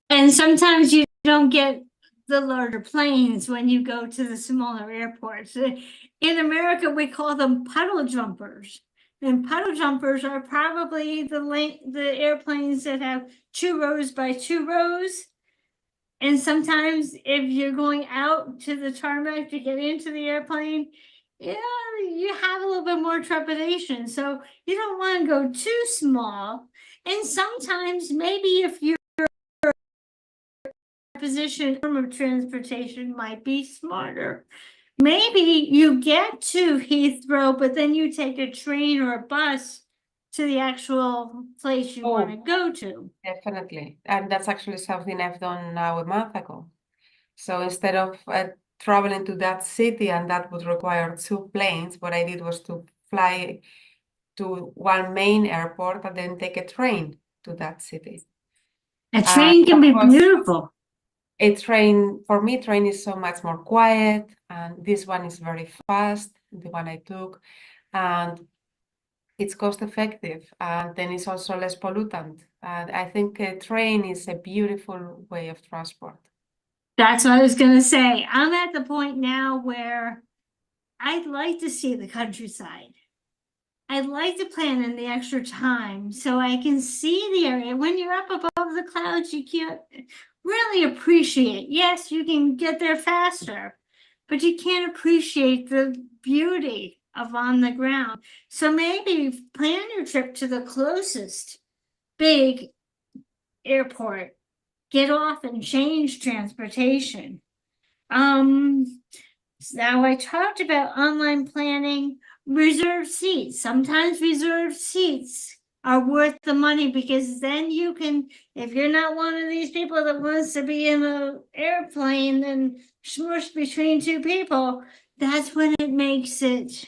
And sometimes you don't get the larger planes when you go to the smaller airports. In America, we call them puddle jumpers. And puddle jumpers are probably the airplanes that have 2 rows by 2 rows. And sometimes if you're going out to the tarmac to get into the airplane, yeah, you have a little bit more trepidation. So you don't want to go too small. And sometimes maybe if your position of transportation might be smarter. Maybe you get to Heathrow, but then you take a train or a bus to the actual place you want to go to. Definitely. And that's actually something I've done now a month ago. So instead of traveling to that city, and that would require 2 planes, what I did was to fly to one main airport and then take a train to that city. A train can be beautiful. For me, train is so much more quiet, and this one is very fast, the one I took, and it's cost effective, and then it's also less pollutant. And I think a train is a beautiful way of transport. That's what I was going to say. I'm at the point now where I'd like to see the countryside. I'd like to plan in the extra time so I can see the area. When you're up above the clouds, you can't really appreciate. Yes, you can get there faster, but you can't appreciate the beauty of on the ground. So maybe plan your trip to the closest big airport. Get off and change transportation. Now I talked about online planning. reserved seats. Sometimes reserved seats are worth the money because then you can, if you're not one of these people that wants to be in an airplane and smushed between two people, that's when it makes it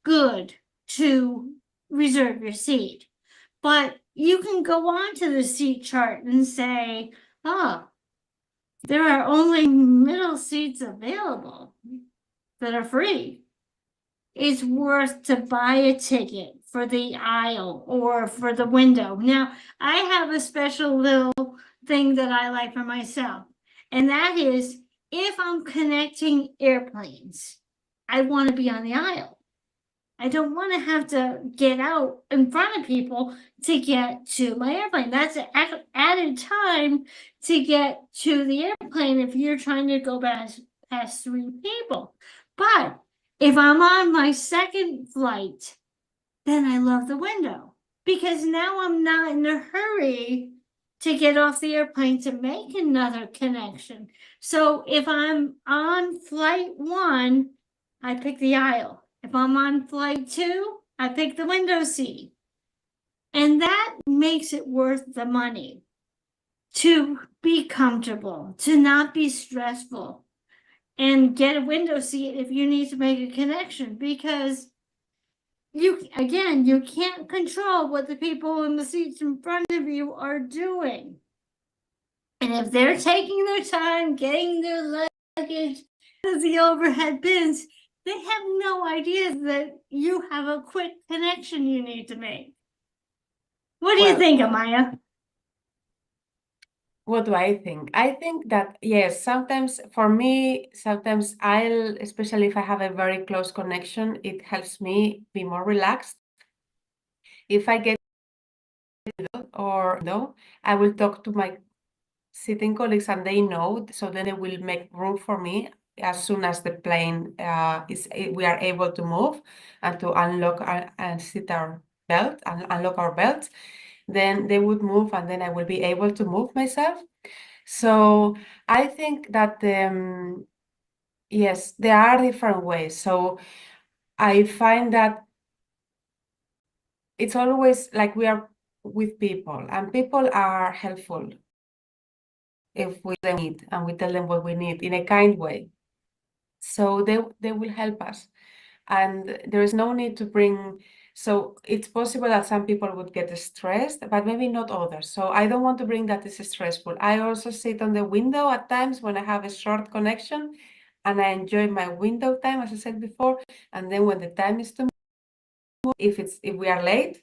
good to reserve your seat. But you can go on to the seat chart and say, oh, there are only middle seats available that are free. It's worth to buy a ticket for the aisle or for the window. Now, I have a special little thing that I like for myself, and that is if I'm connecting airplanes, I want to be on the aisle. I don't want to have to get out in front of people to get to my airplane. That's an added time to get to the airplane if you're trying to go past three people. But if I'm on my second flight, then I love the window because now I'm not in a hurry to get off the airplane to make another connection. So if I'm on flight one, I pick the aisle. If I'm on flight two, I pick the window seat. And that makes it worth the money to be comfortable, to not be stressful, and get a window seat if you need to make a connection because you can't control what the people in the seats in front of you are doing. And if they're taking their time getting their luggage to the overhead bins, they have no idea that you have a quick connection you need to make. What do you think, Amaya? What do I think? I think that, yes, sometimes for me, sometimes especially if I have a very close connection, it helps me be more relaxed. If I get or no, I will talk to my sitting colleagues and they know, so then they will make room for me as soon as the plane we are able to move and to unlock and sit our belt and unlock our belts, then they would move and then I will be able to move myself. So I think that yes, there are different ways. So I find that it's always like we are with people and people are helpful if we need and we tell them what we need in a kind way. So they will help us. And there is no need to bring, so it's possible that some people would get stressed, but maybe not others. So I don't want to bring that as stressful. I also sit on the window at times when I have a short connection and I enjoy my window time, as I said before. And then when the time is to move, if we are late,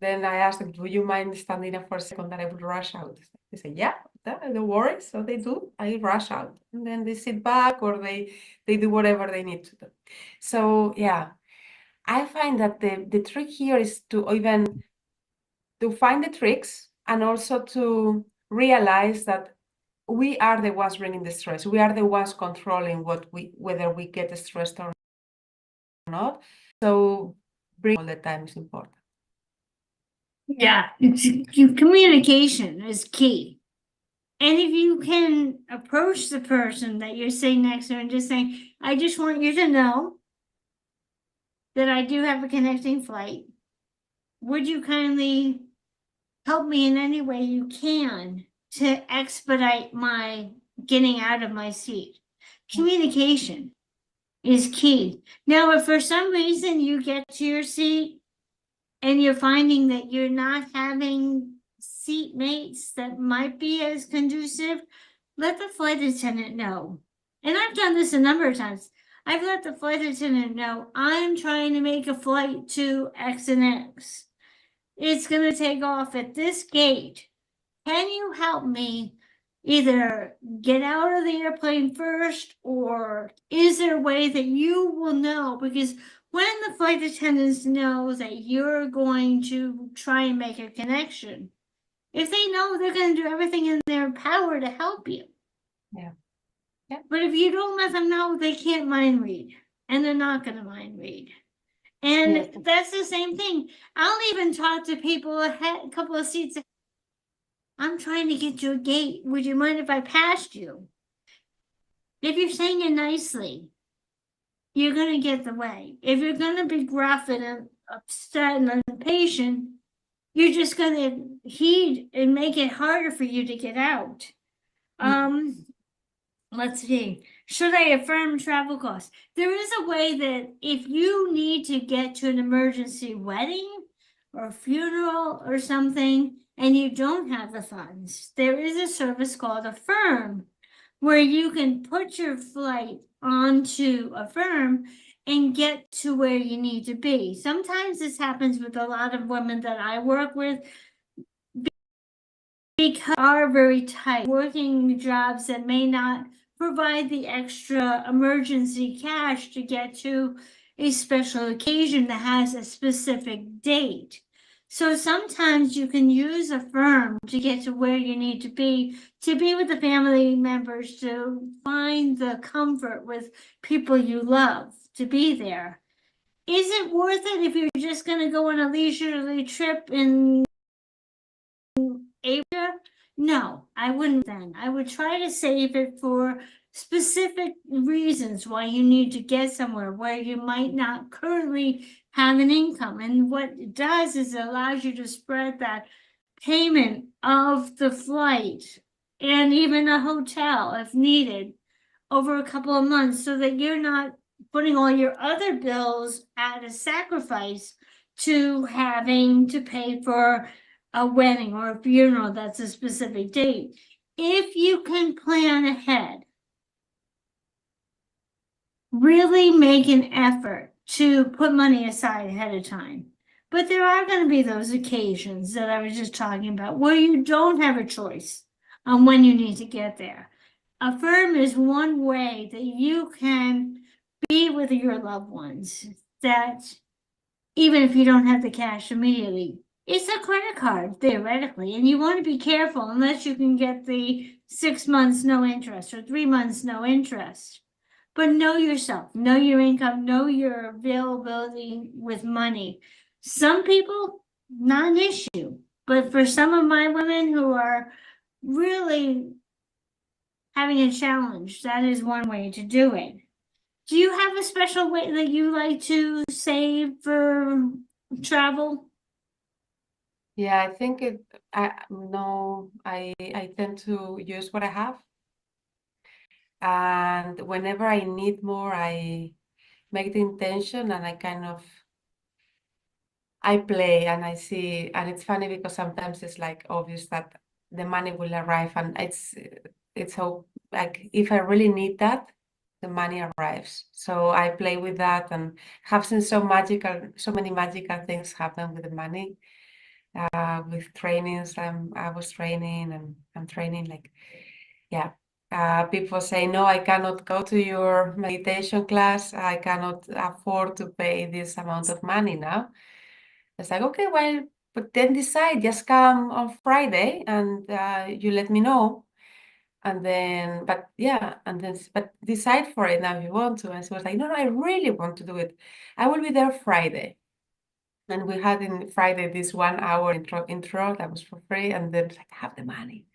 then I ask them, do you mind standing up for a second that I would rush out? They say, yeah, don't worry. So they do, I rush out. And then they sit back or they do whatever they need to do. So yeah, I find that the trick here is to find the tricks and also to realize that we are the ones bringing the stress. We are the ones controlling whether we get stressed or not. So bring all the time is important. Yeah, communication is key. And if you can approach the person that you're sitting next to and just saying, I just want you to know that I do have a connecting flight. Would you kindly help me in any way you can to expedite my getting out of my seat? Communication is key. Now, if for some reason you get to your seat and you're finding that you're not having seat mates that might be as conducive, let the flight attendant know. And I've done this a number of times. I've let the flight attendant know I'm trying to make a flight to X and X. It's going to take off at this gate. Can you help me either get out of the airplane first, or is there a way that you will know? Because when the flight attendants know that you're going to try and make a connection, if they know, they're going to do everything in their power to help you. Yeah. But if you don't let them know, they can't mind read, and they're not going to mind read. And Yes. that's the same thing. I'll even talk to people a couple of seats. I'm trying to get to a gate. Would you mind if I passed you? If you're saying it nicely, you're going to get the way. If you're going to be gruff and upset and impatient, you're just going to heed and make it harder for you to get out. Let's see. Should I affirm travel costs? There is a way that if you need to get to an emergency wedding or funeral or something and you don't have the funds, there is a service called Affirm where you can put your flight onto Affirm and get to where you need to be. Sometimes this happens with a lot of women that I work with because are very tight, working jobs that may not provide the extra emergency cash to get to a special occasion that has a specific date. So sometimes you can use Affirm to get to where you need to be with the family members, to find the comfort with people you love, to be there. Is it worth it if you're just going to go on a leisurely trip in Asia? No, I wouldn't then. I would try to save it for specific reasons why you need to get somewhere where you might not currently have an income. And what it does is it allows you to spread that payment of the flight and even a hotel if needed over a couple of months, so that you're not putting all your other bills at a sacrifice to having to pay for a wedding or a funeral that's a specific date. If you can plan ahead, really make an effort to put money aside ahead of time. But there are going to be those occasions that I was just talking about where you don't have a choice on when you need to get there. Affirm is one way that you can be with your loved ones, that even if you don't have the cash immediately, it's a credit card theoretically, and you want to be careful unless you can get the 6 months no interest or 3 months no interest. But know yourself, know your income, know your availability with money. Some people, not an issue, but for some of my women who are really having a challenge, that is one way to do it. Do you have a special way that you like to save for travel? Yeah, I think I tend to use what I have. And whenever I need more, I make the intention and I play and I see, and it's funny because sometimes it's like obvious that the money will arrive, and it's so like if I really need that, the money arrives. So I play with that and have seen so many magical things happen with the money. With trainings, I was training and I'm training like, yeah. People say, no, I cannot go to your meditation class. I cannot afford to pay this amount of money now. It's like, okay, well, but then decide, just come on Friday and you let me know. And then, but decide for it now if you want to. And so I was like, no, I really want to do it. I will be there Friday. And we had in Friday this 1 hour intro that was for free. And then like, I have the money.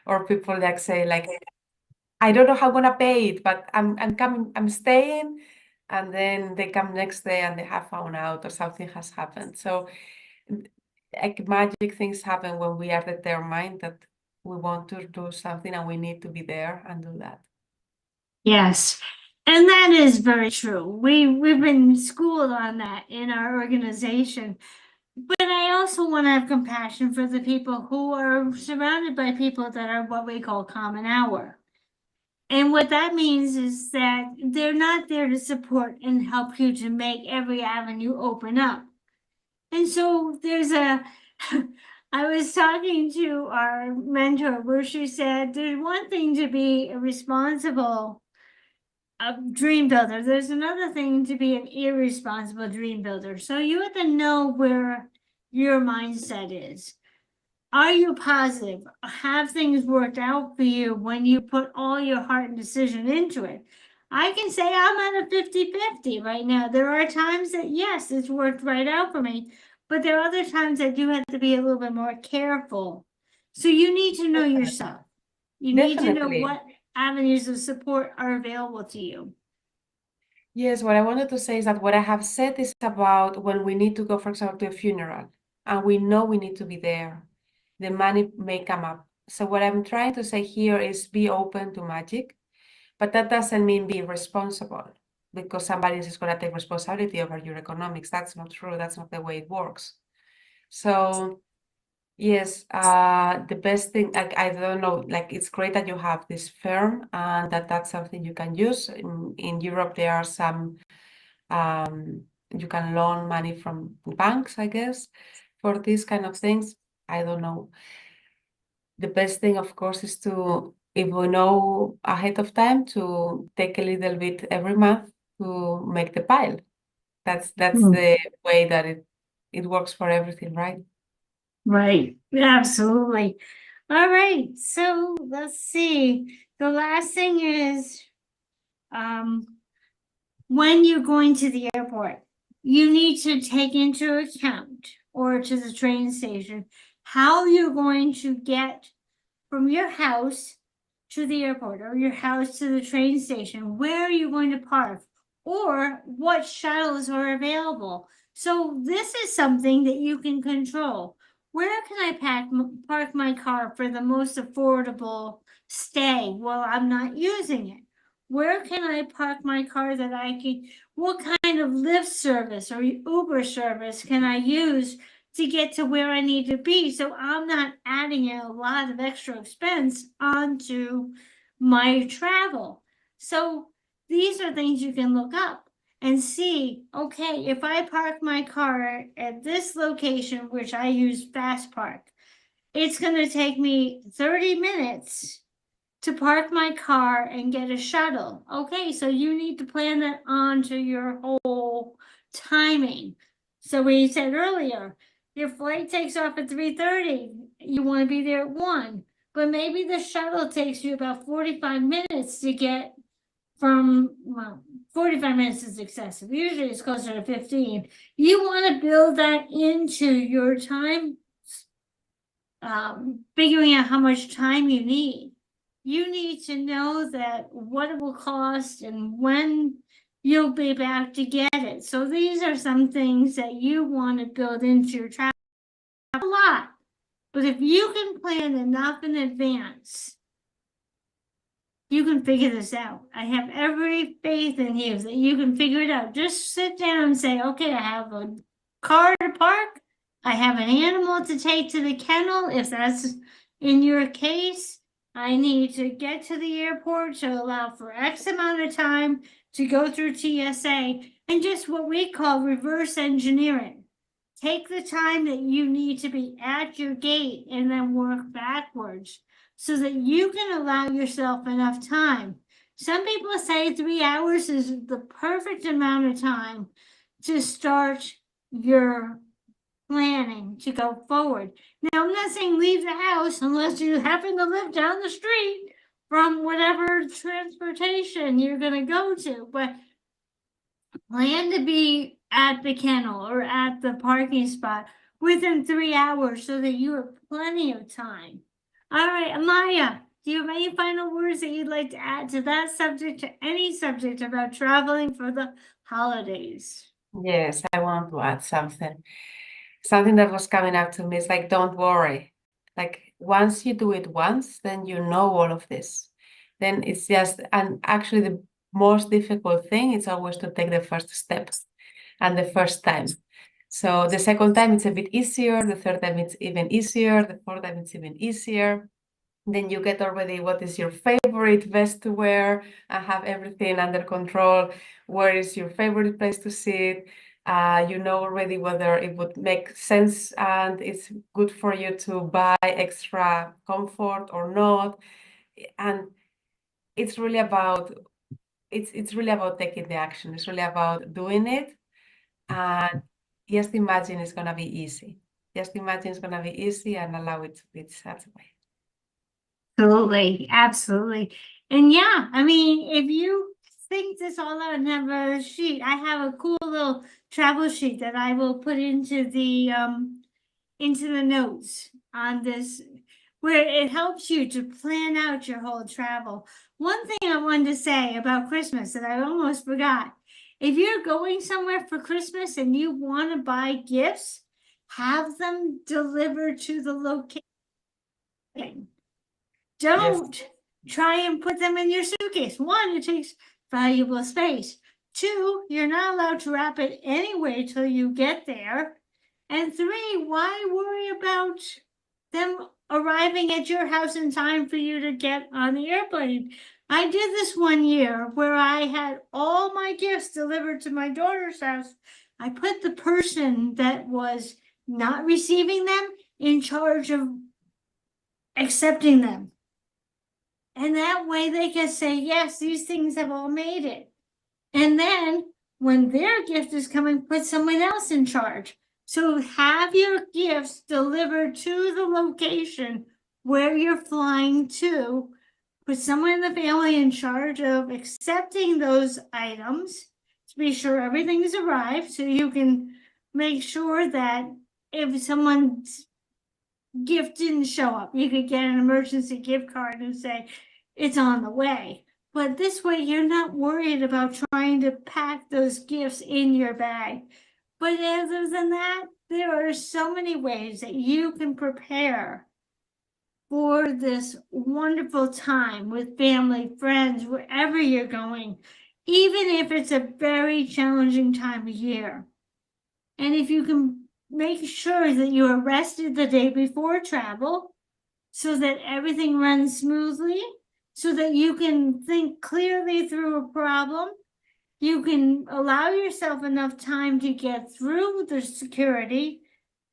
Or people like say like, I don't know how I'm gonna pay it, but I'm coming, I'm staying. And then they come next day and they have found out or something has happened. So like magic things happen when we are determined that we want to do something and we need to be there and do that. Yes. And that is very true. We've been schooled on that in our organization. But I also want to have compassion for the people who are surrounded by people that are what we call common hour. And what that means is that they're not there to support and help you to make every avenue open up. And so I was talking to our mentor where she said, there's one thing to be a responsible dream builder. There's another thing to be an irresponsible dream builder. So you have to know where your mindset is. Are you positive? Have things worked out for you when you put all your heart and decision into it? I can say I'm at a 50-50 right now. There are times that, yes, it's worked right out for me, but there are other times I do have to be a little bit more careful. So you need to know yourself. You need to know Definitely. what avenues of support are available to you. Yes, what I wanted to say is that what I have said is about when we need to go, for example, to a funeral, and we know we need to be there. The money may come up. So what I'm trying to say here is be open to magic, but that doesn't mean be responsible because somebody else is going to take responsibility over your economics. That's not true. That's not the way it works. So yes, the best thing, I don't know, like it's great that you have this firm and that's something you can use. In Europe, there are some, you can loan money from banks, I guess, for these kind of things. I don't know. The best thing, of course, is to, if we know ahead of time, to take a little bit every month to make the pile. That's the way that it works for everything, right? Right, absolutely. All right, so let's see. The last thing is, when you're going to the airport, you need to take into account, or to the train station, how you're going to get from your house to the airport, or your house to the train station. Where are you going to park, or what shuttles are available? So this is something that you can control. Where can I park my car for the most affordable stay while I'm not using it? Where can I park my car that I can, what kind of Lyft service or Uber service can I use to get to where I need to be, so I'm not adding a lot of extra expense onto my travel? So these are things you can look up and see, okay, if I park my car at this location, which I use Fast Park, it's going to take me 30 minutes to park my car and get a shuttle. Okay, so you need to plan that onto your whole timing. So we said earlier, your flight takes off at 3:30. You want to be there at 1. But maybe the shuttle takes you about 45 minutes to get from, well, 45 minutes is excessive. Usually it's closer to 15. You want to build that into your time, figuring out how much time you need. You need to know that what it will cost and when you'll be back to get it. So these are some things that you want to build into your travel. A lot, but if you can plan enough in advance, you can figure this out. I have every faith in you that you can figure it out. Just sit down and say, okay, I have a car to park. I have an animal to take to the kennel. If that's in your case, I need to get to the airport to allow for X amount of time to go through TSA, and just what we call reverse engineering. Take the time that you need to be at your gate and then work backwards, so that you can allow yourself enough time. Some people say 3 hours is the perfect amount of time to start your planning to go forward. Now, I'm not saying leave the house unless you happen to live down the street from whatever transportation you're going to go to, but plan to be at the kennel or at the parking spot within 3 hours so that you have plenty of time. All right, Amaya, do you have any final words that you'd like to add to that subject, to any subject about traveling for the holidays? Yes, I want to add something. Something that was coming up to me is like, don't worry. Like once you do it once, then you know all of this. Then it's just, and actually the most difficult thing is always to take the first steps and the first time. So the second time it's a bit easier, the third time it's even easier, the fourth time it's even easier. Then you get already what is your favorite vest to wear and have everything under control. Where is your favorite place to sit? You know already whether it would make sense and it's good for you to buy extra comfort or not. And it's really about taking the action. It's really about doing it. And just imagine it's gonna be easy. Just imagine it's gonna be easy and allow it to be that way. Absolutely, absolutely. And yeah, I mean, if you think this all out and have a sheet, I have a cool little travel sheet that I will put into the notes on this, where it helps you to plan out your whole travel. One thing I wanted to say about Christmas that I almost forgot If you're going somewhere for Christmas and you want to buy gifts, have them delivered to the location. Don't try and put them in your suitcase. One, it takes valuable space. Two, you're not allowed to wrap it anyway till you get there. And three, why worry about them arriving at your house in time for you to get on the airplane? I did this one year where I had all my gifts delivered to my daughter's house. I put the person that was not receiving them in charge of accepting them. And that way they can say, yes, these things have all made it. And then when their gift is coming, put someone else in charge. So have your gifts delivered to the location where you're flying to. Put someone in the family in charge of accepting those items to be sure everything's arrived, so you can make sure that if someone's gift didn't show up, you could get an emergency gift card and say it's on the way. But this way you're not worried about trying to pack those gifts in your bag. But other than that, there are so many ways that you can prepare for this wonderful time with family, friends, wherever you're going, even if it's a very challenging time of year. And if you can make sure that you are rested the day before travel so that everything runs smoothly, so that you can think clearly through a problem, you can allow yourself enough time to get through the security,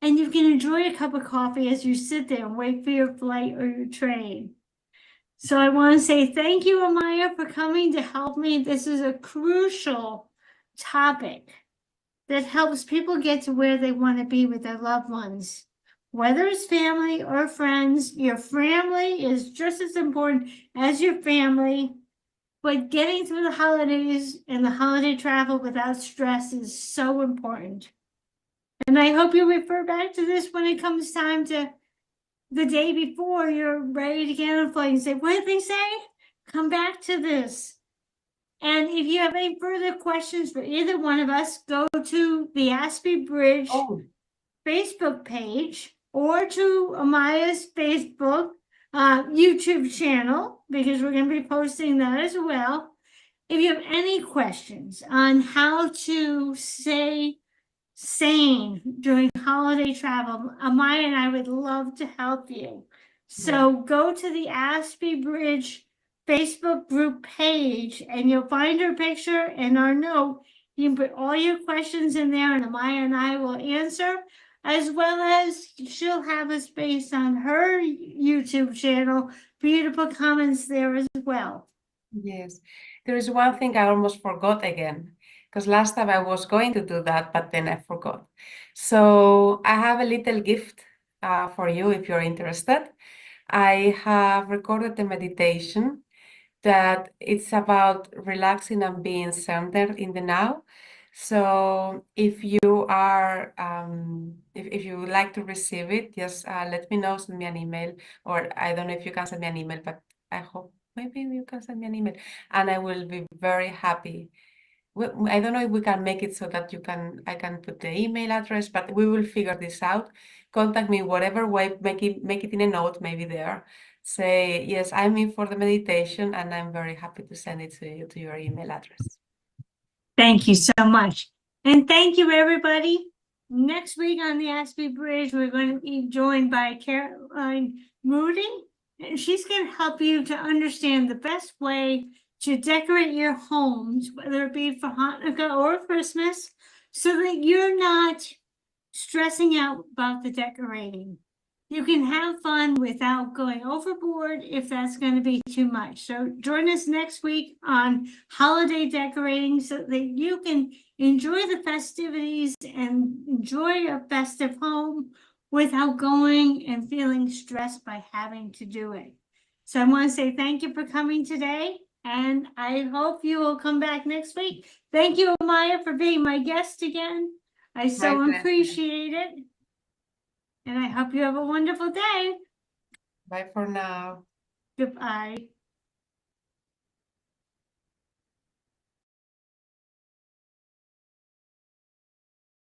and you can enjoy a cup of coffee as you sit there and wait for your flight or your train. So I want to say thank you, Amaya, for coming to help me. This is a crucial topic that helps people get to where they want to be with their loved ones. Whether it's family or friends, your family is just as important as your family. But getting through the holidays and the holiday travel without stress is so important. And I hope you refer back to this when it comes time to the day before you're ready to get on a flight and say, what did they say? Come back to this. And if you have any further questions for either one of us, go to the Aspie Bridge Facebook page or to Amaya's Facebook YouTube channel, because we're going to be posting that as well. If you have any questions on how to stay sane during holiday travel, Amaya and I would love to help you. So go to the Aspie Bridge Facebook group page and you'll find her picture and our note. You can put all your questions in there and Amaya and I will answer, as well as she'll have a space on her YouTube channel for you to put comments there as well. Yes, there is one thing I almost forgot again, because last time I was going to do that, but then I forgot. So I have a little gift for you if you're interested. I have recorded a meditation that it's about relaxing and being centered in the now. So if you are, if you would like to receive it, just let me know, send me an email, or I don't know if you can send me an email, but I hope maybe you can send me an email, and I will be very happy. I don't know if we can make it so that I can put the email address, but we will figure this out. Contact me whatever way, make it in a note, maybe there. Say, yes, I'm in for the meditation, and I'm very happy to send it to you to your email address. Thank you so much. And thank you, everybody. Next week on the Aspie Bridge, we're going to be joined by Caroline Moody, and she's going to help you to understand the best way to decorate your homes, whether it be for Hanukkah or Christmas, so that you're not stressing out about the decorating. You can have fun without going overboard if that's going to be too much. So join us next week on holiday decorating so that you can enjoy the festivities and enjoy a festive home without going and feeling stressed by having to do it. So I want to say thank you for coming today, and I hope you will come back next week. Thank you, Amaya, for being my guest again. I so appreciate it. And I hope you have a wonderful day. Bye for now. Goodbye.